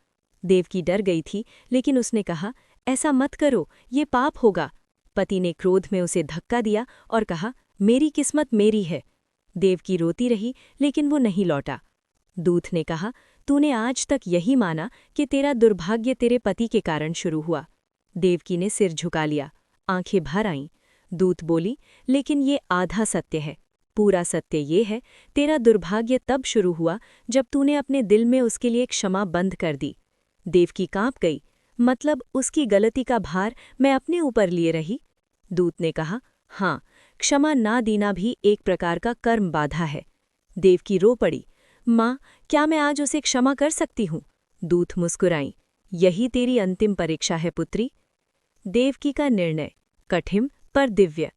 देवकी डर गई थी, लेकिन उसने कहा, ऐसा मत करो, ये पाप होगा। पति ने क्रोध में उसे धक्का दिया और कहा, मेरी किस्मत मेरी है। देवकी रोती रही, लेकिन वो नहीं लौटा। दूत ने कहा, तूने आज तक यही माना कि तेरा दुर्भाग्य तेरे पति के कारण शुरू हुआ। देवकी ने सिर झुका लिया, आंखें भर आईं। दूत बोली, लेकिन ये आधा सत्य है। पूरा सत्य ये है, तेरा दुर्भाग्य तब शुरू हुआ जब तूने अपने दिल में उसके लिए क्षमा बंद कर दी। देवकी कांप गई, मतलब उसकी गलती का भार मैं अपने ऊपर लिए रही? दूत ने कहा, हाँ, क्षमा ना देना भी एक प्रकार का कर्म बाधा है। देवकी रो पड़ी, माँ, क्या मैं आज उसे क्षमा कर सकती हूँ? दूत मुस्कुराई, यही तेरी अंतिम परीक्षा है पुत्री। देवकी का निर्णय, कठिन पर दिव्य।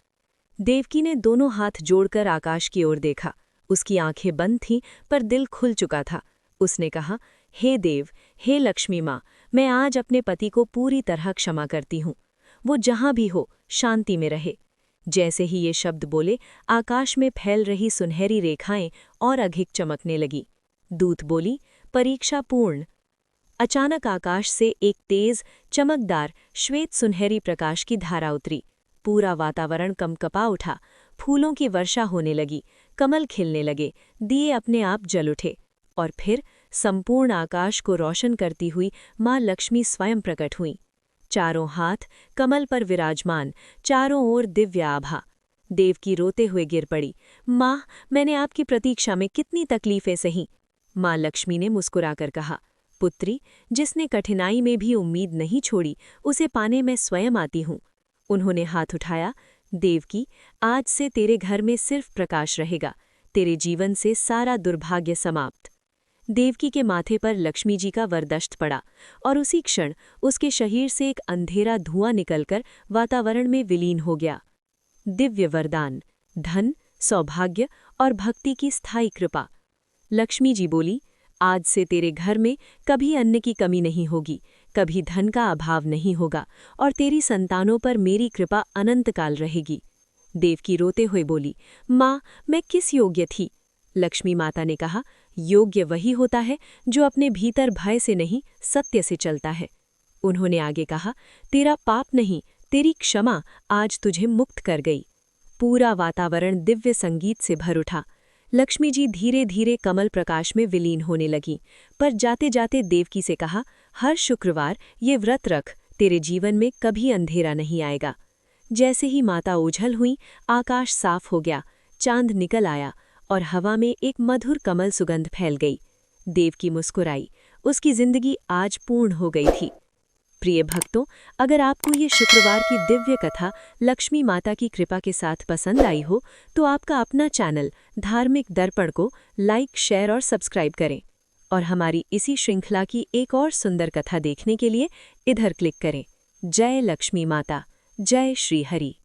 देवकी ने दोनों हाथ जोड़कर आकाश की ओर देखा। उसकी आंखें बंद थीं, पर दिल खुल चुका था। उसने कहा, हे देव, हे लक्ष्मी माँ, मैं आज अपने पति को पूरी तरह क्षमा करती हूँ। वो जहां भी हो शांति में रहे। जैसे ही ये शब्द बोले, आकाश में फैल रही सुनहरी रेखाएं और अधिक चमकने लगी। दूत बोली, परीक्षा पूर्ण। अचानक आकाश से एक तेज, चमकदार, श्वेत सुनहरी प्रकाश की धारा उतरी। पूरा वातावरण कंपकपा उठा, फूलों की वर्षा होने लगी, कमल खिलने लगे, दिए अपने आप जल उठे, और फिर संपूर्ण आकाश को रोशन करती हुई माँ लक्ष्मी स्वयं प्रकट हुईं। चारों हाथ कमल पर विराजमान, चारों ओर दिव्य आभा। देवकी रोते हुए गिर पड़ी। माँ, मैंने आपकी प्रतीक्षा में कितनी तकलीफें सही। माँ लक्ष्मी ने मुस्कुराकर कहा, पुत्री, जिसने कठिनाई में भी उम्मीद नहीं छोड़ी, उसे पाने मैं स्वयं आती हूँ। उन्होंने हाथ उठाया। देवकी, आज से तेरे घर में सिर्फ प्रकाश रहेगा, तेरे जीवन से सारा दुर्भाग्य समाप्त। देवकी के माथे पर लक्ष्मी जी का वरदष्ट पड़ा और उसी क्षण उसके शरीर से एक अंधेरा धुआं निकलकर वातावरण में विलीन हो गया। दिव्य वरदान, धन, सौभाग्य और भक्ति की स्थायी कृपा। लक्ष्मी जी बोली, आज से तेरे घर में कभी अन्न की कमी नहीं होगी, कभी धन का अभाव नहीं होगा, और तेरी संतानों पर मेरी कृपा अनंत काल रहेगी। देवकी रोते हुए बोली, माँ, मैं किस योग्य थी? लक्ष्मी माता ने कहा, योग्य वही होता है जो अपने भीतर भय से नहीं, सत्य से चलता है। उन्होंने आगे कहा, तेरा पाप नहीं, तेरी क्षमा आज तुझे मुक्त कर गई। पूरा वातावरण दिव्य संगीत से भर उठा। लक्ष्मी जी धीरे धीरे कमल प्रकाश में विलीन होने लगी, पर जाते जाते देवकी से कहा, हर शुक्रवार ये व्रत रख, तेरे जीवन में कभी अंधेरा नहीं आएगा। जैसे ही माता ओझल हुई, आकाश साफ हो गया, चांद निकल आया और हवा में एक मधुर कमल सुगंध फैल गई। देवकी मुस्कुराई, उसकी जिंदगी आज पूर्ण हो गई थी। प्रिय भक्तों, अगर आपको ये शुक्रवार की दिव्य कथा लक्ष्मी माता की कृपा के साथ पसंद आई हो, तो आपका अपना चैनल धार्मिक दर्पण को लाइक, शेयर और सब्सक्राइब करें। और हमारी इसी श्रृंखला की एक और सुंदर कथा देखने के लिए इधर क्लिक करें। जय लक्ष्मी माता, जय श्री हरि।